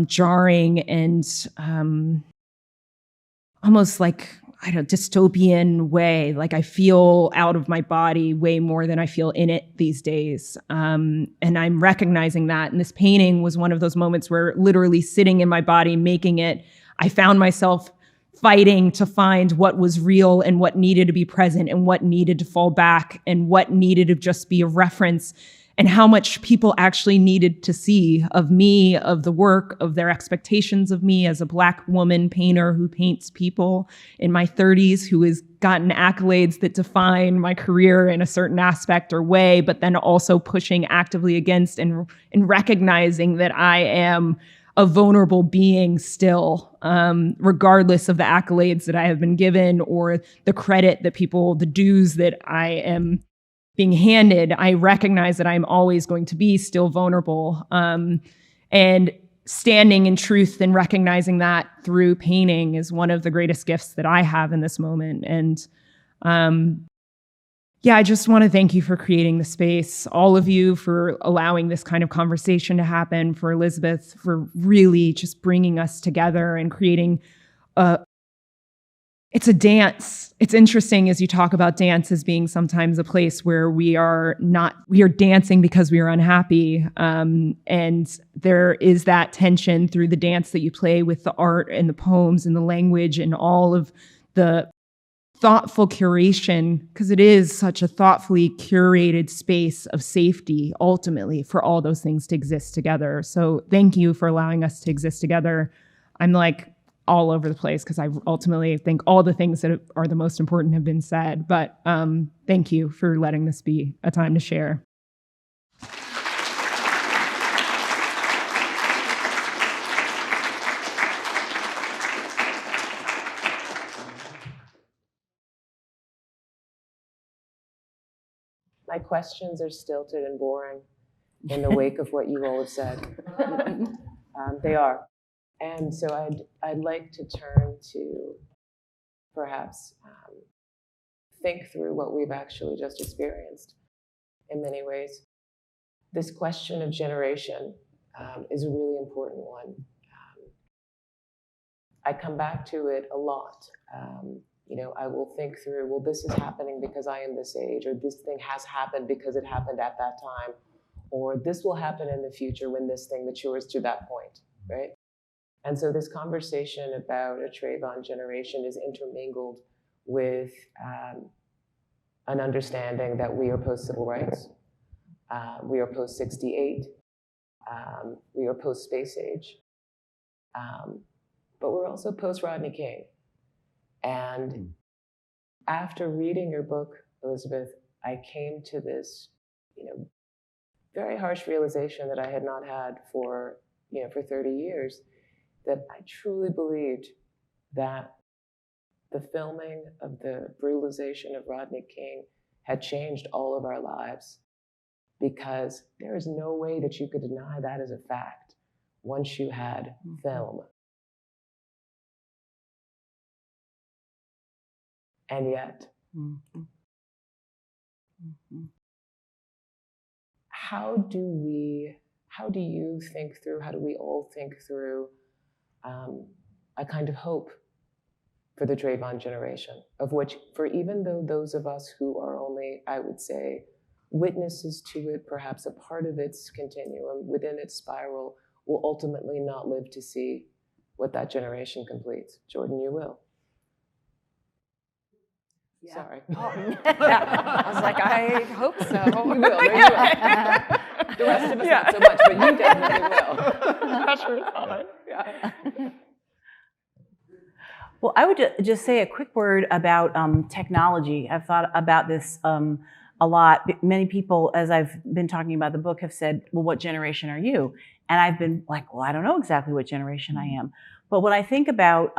jarring and almost like, dystopian way. Like I feel out of my body way more than I feel in it these days. And I'm recognizing that. And this painting was one of those moments where literally sitting in my body, making it, I found myself fighting to find what was real and what needed to be present and what needed to fall back and what needed to just be a reference, and how much people actually needed to see of me, of the work, of their expectations of me as a Black woman painter who paints people in my 30s, who has gotten accolades that define my career in a certain aspect or way, but then also pushing actively against and recognizing that I am a vulnerable being still, regardless of the accolades that I have been given or the credit that people, the dues that I am being handed. I recognize that I'm always going to be still vulnerable, and standing in truth and recognizing that through painting is one of the greatest gifts that I have in this moment. And I just want to thank you for creating the space, all of you for allowing this kind of conversation to happen, for Elizabeth, for really just bringing us together and creating it's a dance. It's interesting as you talk about dance as being sometimes a place where we are dancing because we are unhappy. And there is that tension through the dance that you play with the art and the poems and the language and all of the thoughtful curation, because it is such a thoughtfully curated space of safety, ultimately, for all those things to exist together. So thank you for allowing us to exist together. I'm like all over the place because I ultimately think all the things that are the most important have been said. But thank you for letting this be a time to share. My questions are stilted and boring in the wake of what you all have said. They are. And so I'd like to turn to perhaps think through what we've actually just experienced in many ways. This question of generation is a really important one. I come back to it a lot. I will think through, well, this is happening because I am this age, or this thing has happened because it happened at that time, or this will happen in the future when this thing matures to that point, right? And so this conversation about a Trayvon generation is intermingled with an understanding that we are post-civil rights, we are post-68, we are post-space age, but we're also post-Rodney King. And after reading your book, Elizabeth, I came to this, very harsh realization that I had not had for 30 years, that I truly believed that the filming of the brutalization of Rodney King had changed all of our lives, because there is no way that you could deny that as a fact once you had film. And yet, how do you think through, how do we all think through a kind of hope for the Trayvon generation, of which, for even though those of us who are only, I would say, witnesses to it, perhaps a part of its continuum, within its spiral, will ultimately not live to see what that generation completes. Jordan, you will. Yeah. Sorry. Oh. Yeah. I was like, I hope so. You will. No, you will. The rest of us not so much, but you definitely will. Not sure it's fine. Yeah. Well, I would just say a quick word about technology. I've thought about this a lot. Many people, as I've been talking about the book, have said, well, what generation are you? And I've been like, well, I don't know exactly what generation I am. But when I think about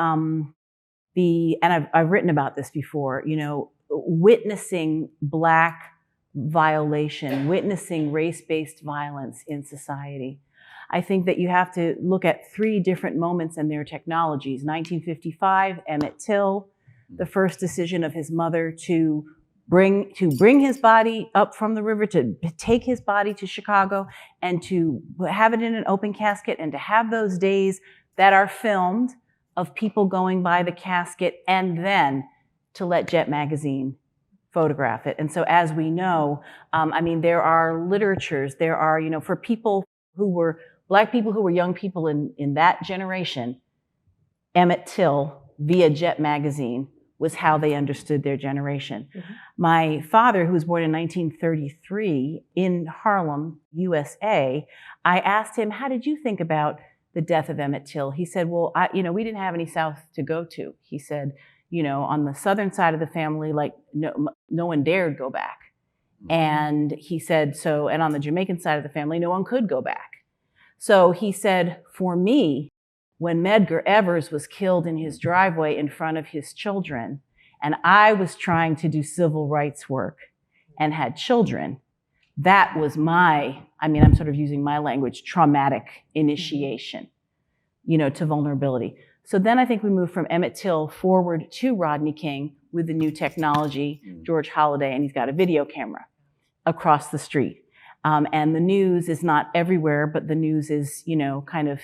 and I've written about this before, witnessing Black violation, witnessing race-based violence in society, I think that you have to look at three different moments in their technologies. 1955, Emmett Till, the first decision of his mother to bring his body up from the river, to take his body to Chicago and to have it in an open casket, and to have those days that are filmed of people going by the casket, and then to let Jet magazine photograph it. And so as we know, there are literatures, there are, for people who were, Black people who were young people in that generation, Emmett Till via Jet magazine was how they understood their generation. Mm-hmm. My father, who was born in 1933 in Harlem, USA, I asked him, how did you think about the death of Emmett Till? He said, well, we didn't have any South to go to. He said, on the Southern side of the family, like no one dared go back. Mm-hmm. And he said, and on the Jamaican side of the family, no one could go back. So he said, for me, when Medgar Evers was killed in his driveway in front of his children, and I was trying to do civil rights work and had children, that was I'm sort of using my language, traumatic initiation, to vulnerability. So then I think we moved from Emmett Till forward to Rodney King with the new technology, George Holliday, and he's got a video camera across the street. And the news is not everywhere, but the news is, kind of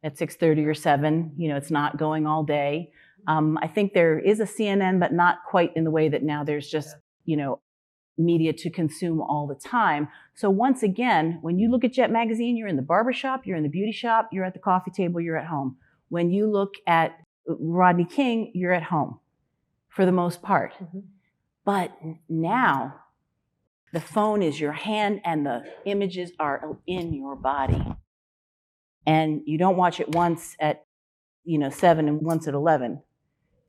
at 6:30 or 7, it's not going all day. I think there is a CNN, but not quite in the way that now there's just, media to consume all the time. So once again, when you look at Jet magazine, you're in the barbershop, you're in the beauty shop, you're at the coffee table, you're at home. When you look at Rodney King, you're at home for the most part. Mm-hmm. But now the phone is your hand and the images are in your body. And you don't watch it once at 7 and once at 11.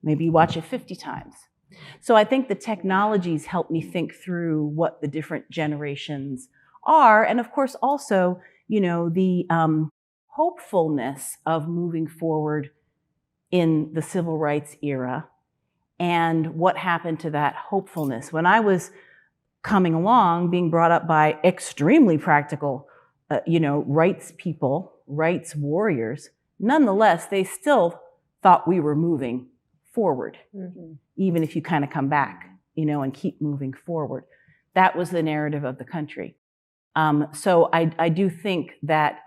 Maybe you watch it 50 times. So I think the technologies help me think through what the different generations are. And of course, also, the hopefulness of moving forward in the civil rights era and what happened to that hopefulness. When I was coming along, being brought up by extremely practical, rights people, rights warriors, nonetheless, they still thought we were moving forward, mm-hmm. even if you kind of come back, and keep moving forward. That was the narrative of the country. So I do think that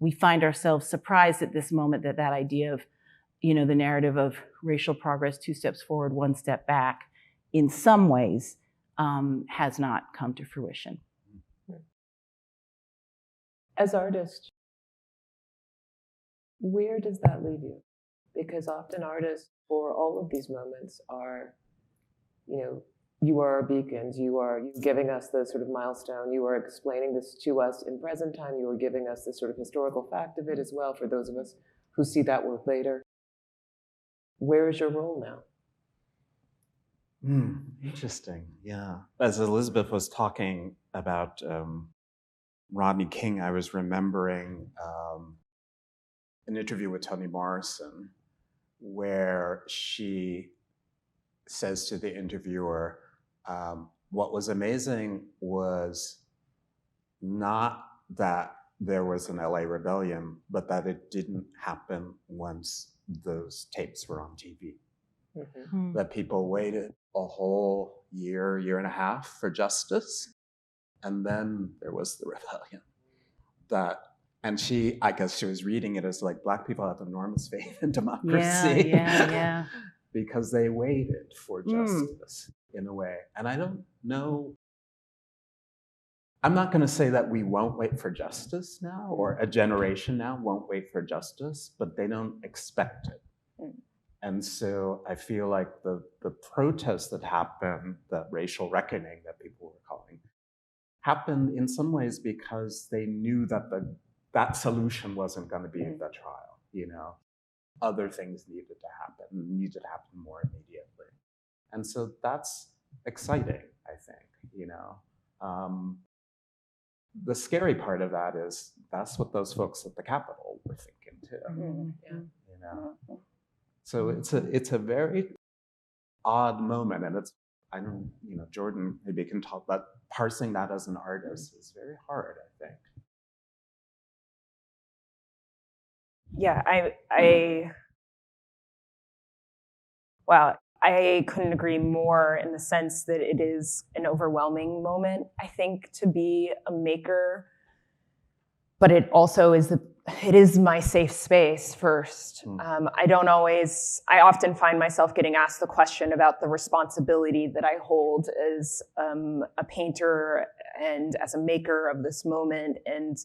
we find ourselves surprised at this moment that idea of, the narrative of racial progress, 2 steps forward, 1 step back, in some ways has not come to fruition. As artists, where does that leave you? Because often artists, for all of these moments, are, you are our beacons, you're giving us the sort of milestone, you are explaining this to us in present time, you are giving us the sort of historical fact of it as well for those of us who see that work later. Where is your role now? Interesting, yeah. As Elizabeth was talking about Rodney King, I was remembering an interview with Toni Morrison where she says to the interviewer, what was amazing was not that there was an LA rebellion, but that it didn't happen once those tapes were on TV. Mm-hmm. That people waited a whole year and a half for justice, and then there was the rebellion. And I guess she was reading it as like, Black people have enormous faith in democracy. Yeah. Because they waited for justice in a way. And I don't know, I'm not going to say that we won't wait for justice now, or a generation now won't wait for justice, but they don't expect it. And so I feel like the protests that happened, that racial reckoning that people were calling, happened in some ways because they knew that that solution wasn't going to be the trial. Other things needed to happen more immediately. And so that's exciting, I think, The scary part of that is that's what those folks at the Capitol were thinking too. Mm-hmm. So it's a very odd moment, and Jordan maybe can talk about parsing that as an artist is very hard, I think. Yeah, I couldn't agree more in the sense that it is an overwhelming moment. I think to be a maker but it also is it is my safe space first. I often find myself getting asked the question about the responsibility that I hold as a painter and as a maker of this moment. And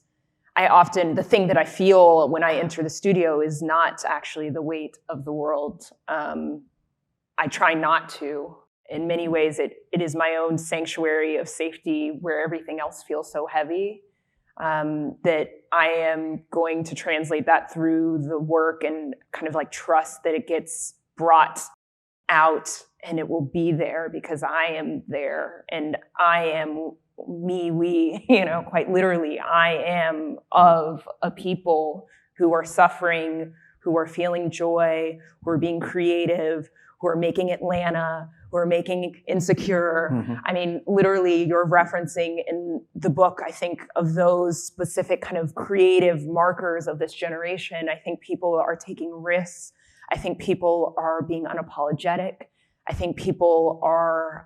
the thing that I feel when I enter the studio is not actually the weight of the world. I try not to. In many ways, it is my own sanctuary of safety where everything else feels so heavy. That I am going to translate that through the work and kind of like trust that it gets brought out and it will be there because I am there and I am we, quite literally, I am of a people who are suffering, who are feeling joy, who are being creative, who are making Atlanta, who are making Insecure. Mm-hmm. I mean, literally, you're referencing in the book, I think, of those specific kind of creative markers of this generation. I think people are taking risks. I think people are being unapologetic. I think people are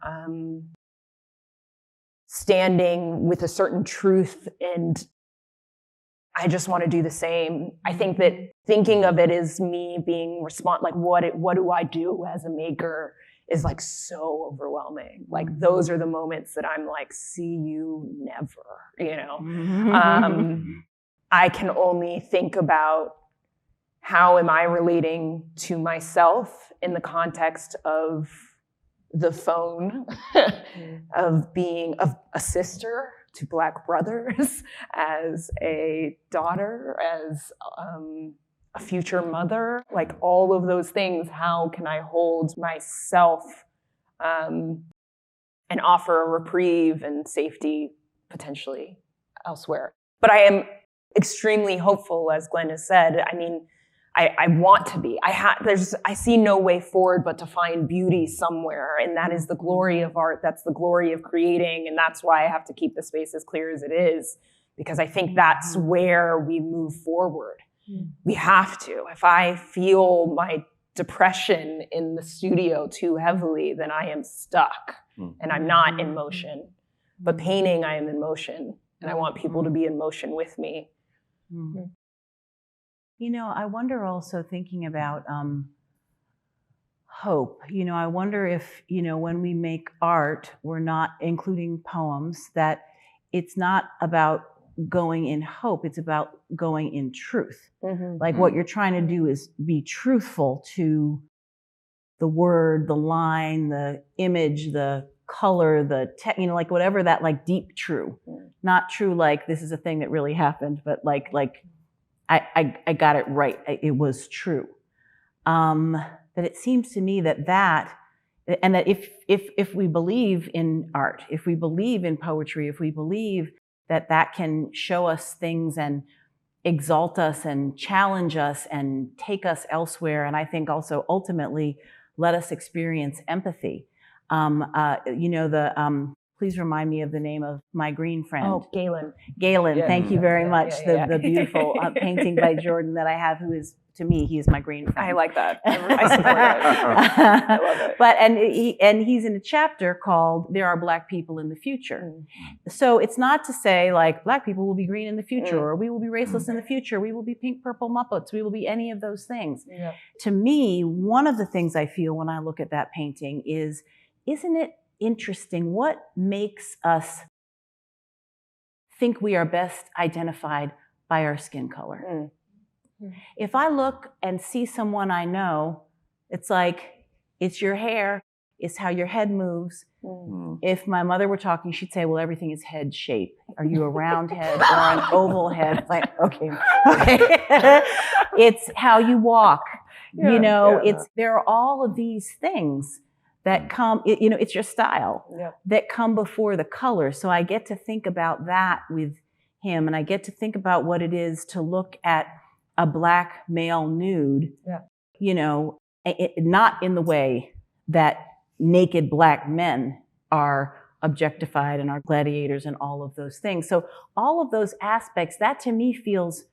standing with a certain truth, and I just want to do the same. I think that thinking of it as me being what do I do as a maker is like so overwhelming. Like those are the moments that I'm like, see you never, I can only think about how am I relating to myself in the context of the phone, of being a sister to Black brothers, as a daughter, as a future mother, like all of those things. How can I hold myself and offer a reprieve and safety potentially elsewhere? But I am extremely hopeful, as Glenn has said. I mean, I want to be. I see no way forward but to find beauty somewhere, and that is the glory of art. That's the glory of creating, and that's why I have to keep the space as clear as it is, because I think that's where we move forward. We have to. If I feel my depression in the studio too heavily, then I am stuck, and I'm not in motion. But painting, I am in motion, and I want people to be in motion with me. I wonder also, thinking about hope. I wonder if, when we make art, we're not including poems, that it's not about going in hope, it's about going in truth. Like what you're trying to do is be truthful to the word, the line, the image, the color, the like whatever that like deep true. Not true like this is a thing that really happened, but like I got it right. It was true. But it seems to me that if we believe in art, if we believe in poetry, if we believe that can show us things and exalt us and challenge us and take us elsewhere, and I think also ultimately let us experience empathy. Please remind me of the name of my green friend. Oh, Galen. Galen, thank you very much. The beautiful painting by Jordan that I have, who is, to me, he is my green friend. I like that. I support it. I love it. But he's in a chapter called "There Are Black People in the Future." So it's not to say like Black people will be green in the future, or we will be raceless in the future, we will be pink, purple Muppets, we will be any of those things. Yeah. To me, one of the things I feel when I look at that painting is, isn't it interesting what makes us think we are best identified by our skin color? If I look and see someone I know, it's like, it's your hair, it's how your head moves. If my mother were talking, she'd say, well, everything is head shape. Are you a round head or an oval head? It's like, okay. It's how you walk. There are all of these things that come, it's your style, that come before the color. So I get to think about that with him, and I get to think about what it is to look at a Black male nude, not in the way that naked Black men are objectified and are gladiators and all of those things. So all of those aspects, that to me feels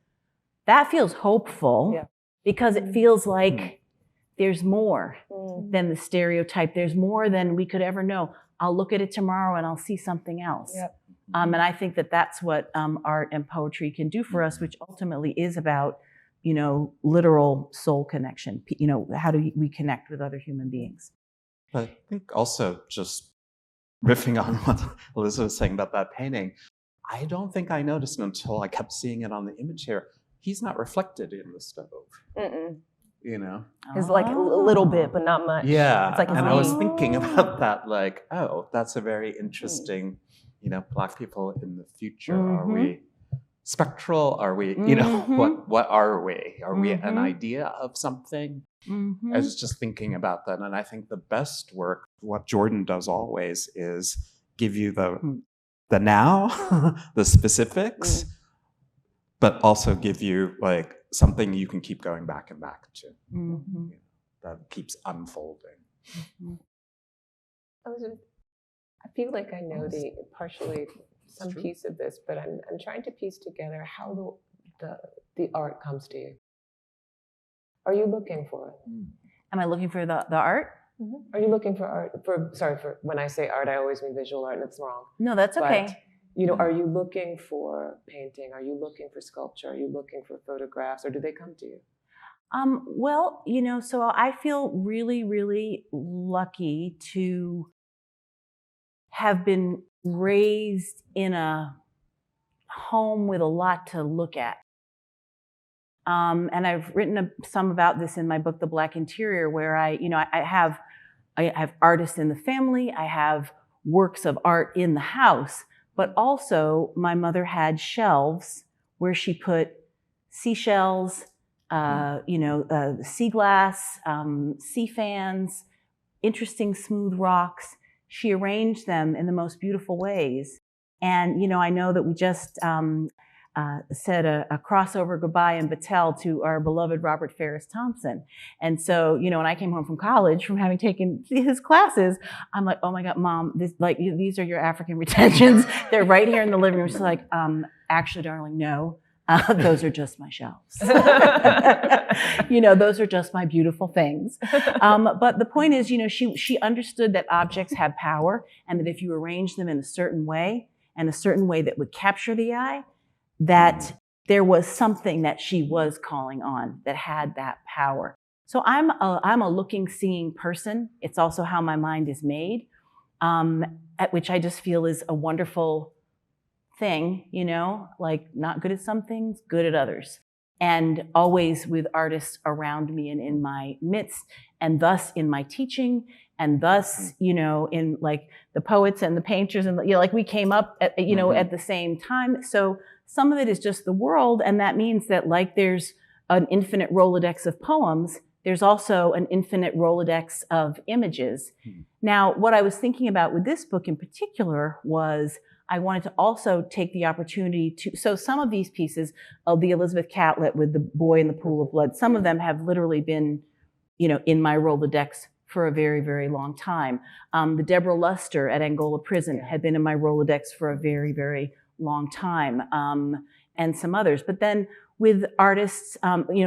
hopeful, because it feels like there's more than the stereotype. There's more than we could ever know. I'll look at it tomorrow and I'll see something else. And I think that that's what art and poetry can do for us, which ultimately is about, literal soul connection. How do we connect with other human beings? But I think also, just riffing on what Elizabeth was saying about that painting, I don't think I noticed until I kept seeing it on the image here. He's not reflected in the stove. Mm-mm. It's like a little bit, but not much. Yeah, It's like and I was thinking about that, like, oh, that's a very interesting, Black people in the future. Are we spectral? Are we, what are we? Are we an idea of something? I was just thinking about that, and I think the best work, what Jordan does always, is give you the now, the specifics, but also give you like something you can keep going back and back to. That keeps unfolding. I feel like I know partially some piece of this, but I'm trying to piece together how the art comes to you. Are you looking for it? Am I looking for the art? Are you looking for art? For when I say art, I always mean visual art, and it's wrong. No, that's okay. But, are you looking for painting? Are you looking for sculpture? Are you looking for photographs, or do they come to you? Well, so I feel really, really lucky to have been raised in a home with a lot to look at. And I've written some about this in my book, The Black Interior, where I have artists in the family, I have works of art in the house, but also my mother had shelves where she put seashells, sea glass, sea fans, interesting smooth rocks. She arranged them in the most beautiful ways. And, I know that we just said a crossover goodbye in Battelle to our beloved Robert Ferris Thompson. And so, when I came home from college from having taken his classes, I'm like, oh my God, Mom, these are your African retentions. They're right here in the living room. She's like, actually, darling, no. Those are just my shelves. Those are just my beautiful things. But the point is, she understood that objects have power, and that if you arrange them in a certain way, and a certain way that would capture the eye, that there was something that she was calling on that had that power. So I'm a looking, seeing person. It's also how my mind is made, at which I just feel is a wonderful thing, like not good at some things, good at others. And always with artists around me and in my midst, and thus in my teaching, and thus, in like the poets and the painters, and like we came up at, at the same time. So some of it is just the world, and that means that like there's an infinite Rolodex of poems, there's also an infinite Rolodex of images. Now, what I was thinking about with this book in particular was I wanted to also take the opportunity so some of these pieces of the Elizabeth Catlett with the boy in the pool of blood, some of them have literally been, in my Rolodex for a very, very long time. The Deborah Luster at Angola Prison had been in my Rolodex for a very, very long time, and some others. But then with artists,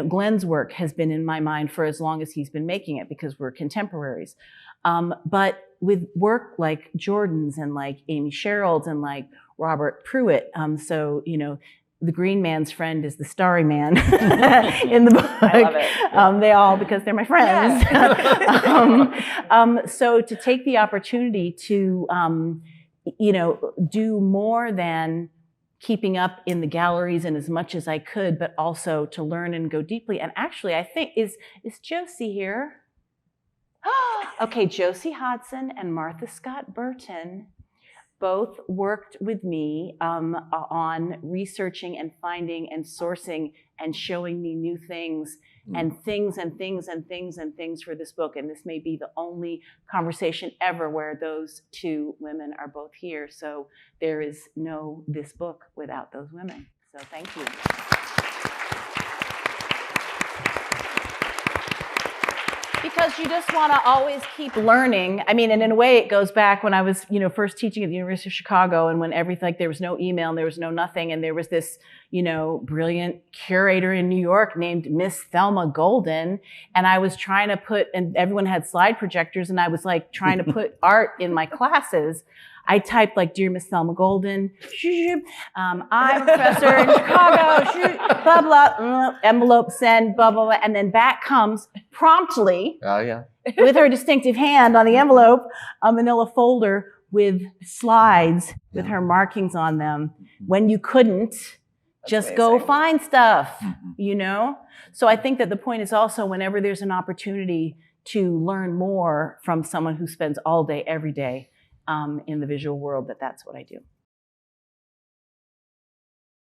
Glenn's work has been in my mind for as long as he's been making it because we're contemporaries. But with work like Jordan's and like Amy Sherald's and like Robert Pruitt, the green man's friend is the starry man in the book. I love it. They all, because they're my friends. So to take the opportunity to, do more than keeping up in the galleries and as much as I could, but also to learn and go deeply. And actually, I think, is Josie here? Okay, Josie Hodson and Martha Scott Burton both worked with me on researching and finding and sourcing and showing me new things and things and things and things and things for this book. And this may be the only conversation ever where those two women are both here. So there is no this book without those women. So thank you. Because you just want to always keep learning. I mean, and in a way it goes back when I was, first teaching at the University of Chicago, and when everything, like there was no email and there was no nothing, and there was this, brilliant curator in New York named Miss Thelma Golden, and I was trying to and everyone had slide projectors, and I was like trying to put art in my classes. I typed like, Dear Miss Thelma Golden, I'm a professor in Chicago, blah, blah, envelope, send, blah, blah, blah. And then back comes promptly with her distinctive hand on the envelope, a manila folder with slides with her markings on them when you couldn't just go find stuff, you know? So I think that the point is also whenever there's an opportunity to learn more from someone who spends all day, every day in the visual world, that's what I do.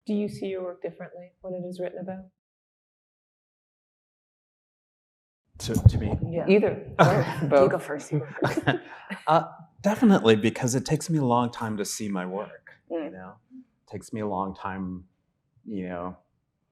Do you see your work differently when it is written about? To me? Yeah. Either. Both. You go first. Definitely, because it takes me a long time to see my work. You know, it takes me a long time, you know,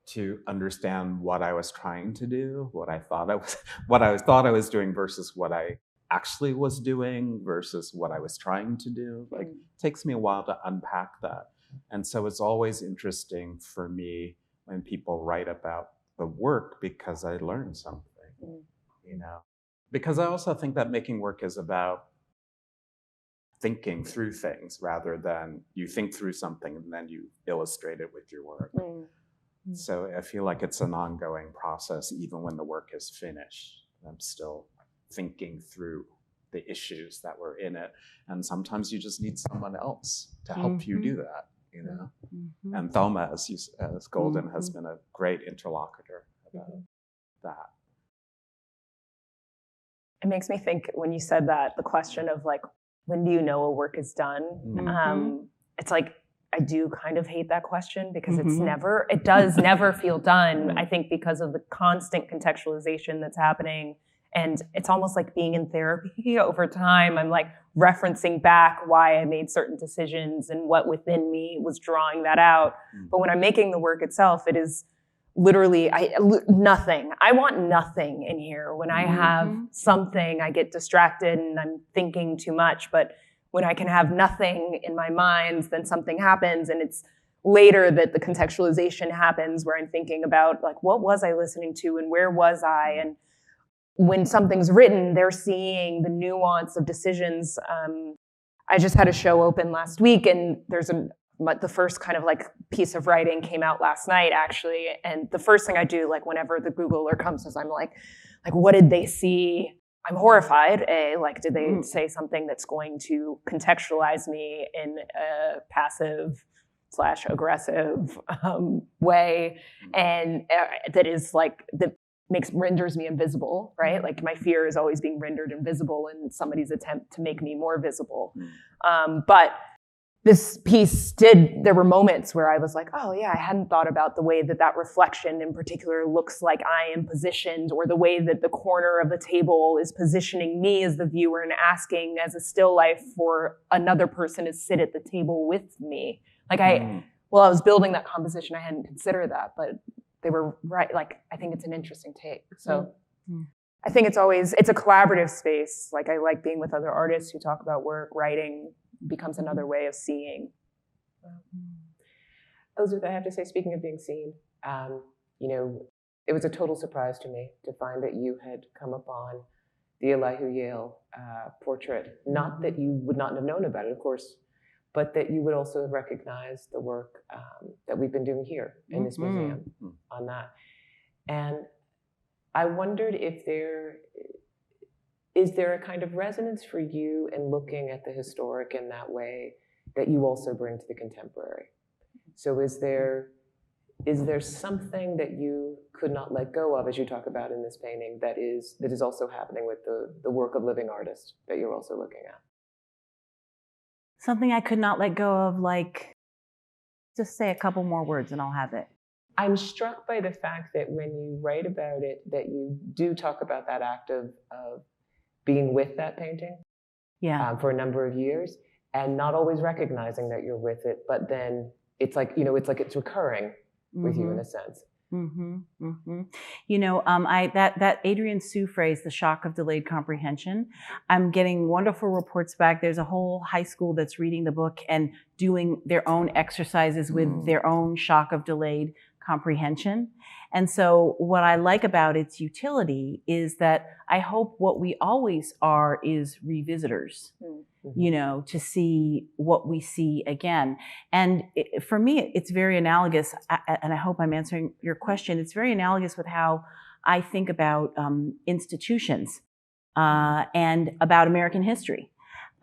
to understand what I was trying to do, what I thought I was doing versus what I actually was doing versus what I was trying to do. Like, it takes me a while to unpack that. And so it's always interesting for me when people write about the work because I learned something, you know. Because I also think that making work is about thinking through things rather than you think through something and then you illustrate it with your work. So I feel like it's an ongoing process, even when the work is finished. I'm still thinking through the issues that were in it. And sometimes you just need someone else to help you do that, you know? And Thelma, as Golden, has been a great interlocutor about that. It makes me think when you said that, the question of like, when do you know a work is done? It's like, I do kind of hate that question because it does never feel done. I think because of the constant contextualization that's happening. And it's almost like being in therapy over time. I'm like referencing back why I made certain decisions and what within me was drawing that out. But when I'm making the work itself, it is literally nothing. I want nothing in here. When I have something, I get distracted and I'm thinking too much. But when I can have nothing in my mind, then something happens, and it's later that the contextualization happens where I'm thinking about like, what was I listening to and where was I? And when something's written, they're seeing the nuance of decisions. I just had a show open last week, and there's the first kind of like piece of writing came out last night, actually. And the first thing I do, like whenever the Googler comes, is I'm like, what did they see? I'm horrified. Like, did they say something that's going to contextualize me in a passive / aggressive way, and that is like that renders me invisible, right? Like my fear is always being rendered invisible in somebody's attempt to make me more visible. But this piece there were moments where I was like, oh yeah, I hadn't thought about the way that reflection in particular looks like I am positioned, or the way that the corner of the table is positioning me as the viewer and asking as a still life for another person to sit at the table with me. Like while I was building that composition, I hadn't considered that, but they were right. Like, I think it's an interesting take. So I think it's a collaborative space. Like, I like being with other artists who talk about work. Writing becomes another way of seeing. Elizabeth, I have to say, speaking of being seen, you know, it was a total surprise to me to find that you had come upon the Elihu Yale portrait. Not that you would not have known about it, of course, but that you would also recognize the work that we've been doing here in this museum on that. And I wondered if is there a kind of resonance for you in looking at the historic in that way that you also bring to the contemporary? So is there something that you could not let go of, as you talk about in this painting, that is also happening with the work of living artists that you're also looking at? Something I could not let go of, like, just say a couple more words and I'll have it. I'm struck by the fact that when you write about it, that you do talk about that act of being with that painting for a number of years, and not always recognizing that you're with it, but then it's like, it's recurring with you in a sense. You know, that Adrienne Sue phrase, the shock of delayed comprehension, I'm getting wonderful reports back. There's a whole high school that's reading the book and doing their own exercises with their own shock of delayed comprehension. And so what I like about its utility is that I hope what we always are is revisitors, you know, to see what we see again. And for me, it's very analogous, and I hope I'm answering your question, it's very analogous with how I think about institutions and about American history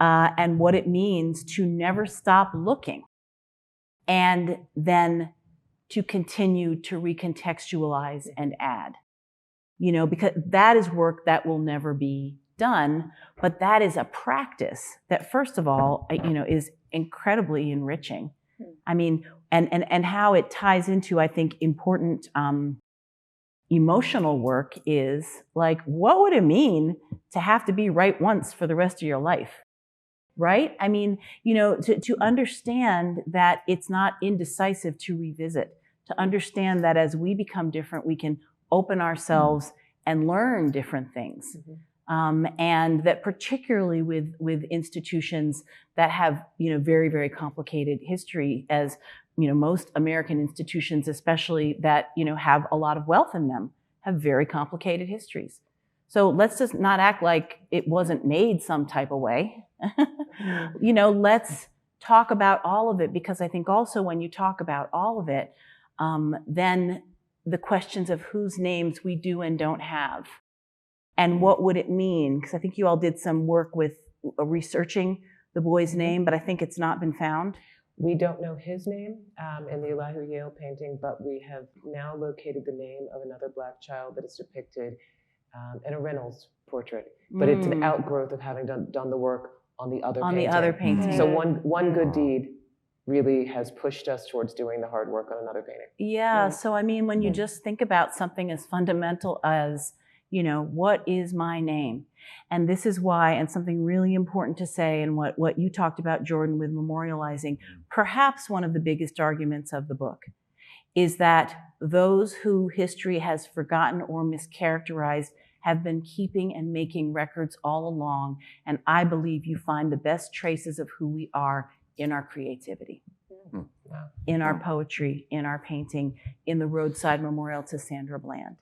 and what it means to never stop looking and then to continue to recontextualize and add, you know, because that is work that will never be done, but that is a practice that, first of all, you know, is incredibly enriching. I mean, and how it ties into, I think, important emotional work is like, what would it mean to have to be right once for the rest of your life? Right? I mean, you know, to understand that it's not indecisive to revisit, to understand that as we become different, we can open ourselves and learn different things. And that particularly with institutions that have, you know, very, very complicated history, as, you know, most American institutions, especially that, you know, have a lot of wealth in them, have very complicated histories. So let's just not act like it wasn't made some type of way. You know, let's talk about all of it, because I think also when you talk about all of it, then the questions of whose names we do and don't have, and what would it mean? Because I think you all did some work with researching the boy's name, but I think it's not been found. We don't know his name in the Elihu Yale painting, but we have now located the name of another Black child that is depicted in a Reynolds portrait. But it's an outgrowth of having done the work on the other painting. On the other painting. So one good deed really has pushed us towards doing the hard work on another painting. Yeah, so I mean, when you just think about something as fundamental as, you know, what is my name? And this is why, and something really important to say, and what you talked about, Jordan, with memorializing, perhaps one of the biggest arguments of the book is that those who history has forgotten or mischaracterized have been keeping and making records all along. And I believe you find the best traces of who we are in our creativity, in our poetry, in our painting, in the roadside memorial to Sandra Bland,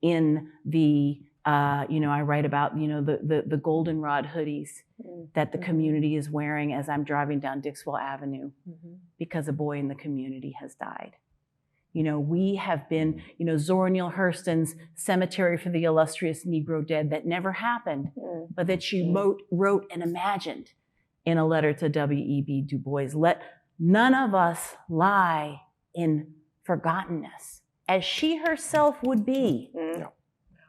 in the, you know, I write about, you know, the goldenrod hoodies that the community is wearing as I'm driving down Dixwell Avenue because a boy in the community has died. You know, we have been, you know, Zora Neale Hurston's Cemetery for the Illustrious Negro Dead that never happened, but that she wrote and imagined in a letter to W.E.B. Du Bois. Let none of us lie in forgottenness, as she herself would be,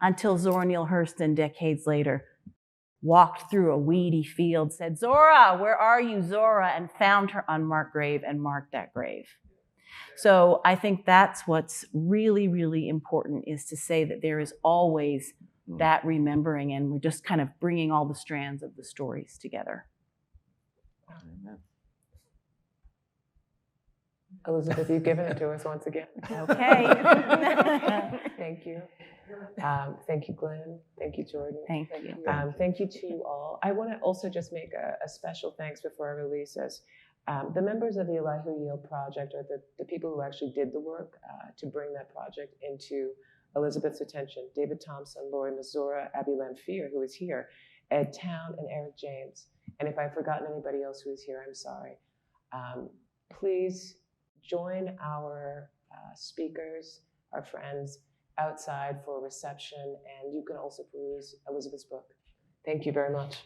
until Zora Neale Hurston, decades later, walked through a weedy field, said, "Zora, where are you, Zora?" and found her unmarked grave and marked that grave. So I think that's what's really, really important, is to say that there is always that remembering, and we're just kind of bringing all the strands of the stories together. Amen. Elizabeth, you've given it to us once again. Okay. Thank you. Thank you, Glenn. Thank you, Jordan. Thank you. Thank you to you all. I want to also just make a special thanks before I release this. The members of the Elihu Yale Project are the people who actually did the work to bring that project into Elizabeth's attention. David Thompson, Lori Mazura, Abby Lamphere, who is here, Ed Town, and Eric James. And if I've forgotten anybody else who is here, I'm sorry. Please join our speakers, our friends, outside for a reception, and you can also peruse Elizabeth's book. Thank you very much.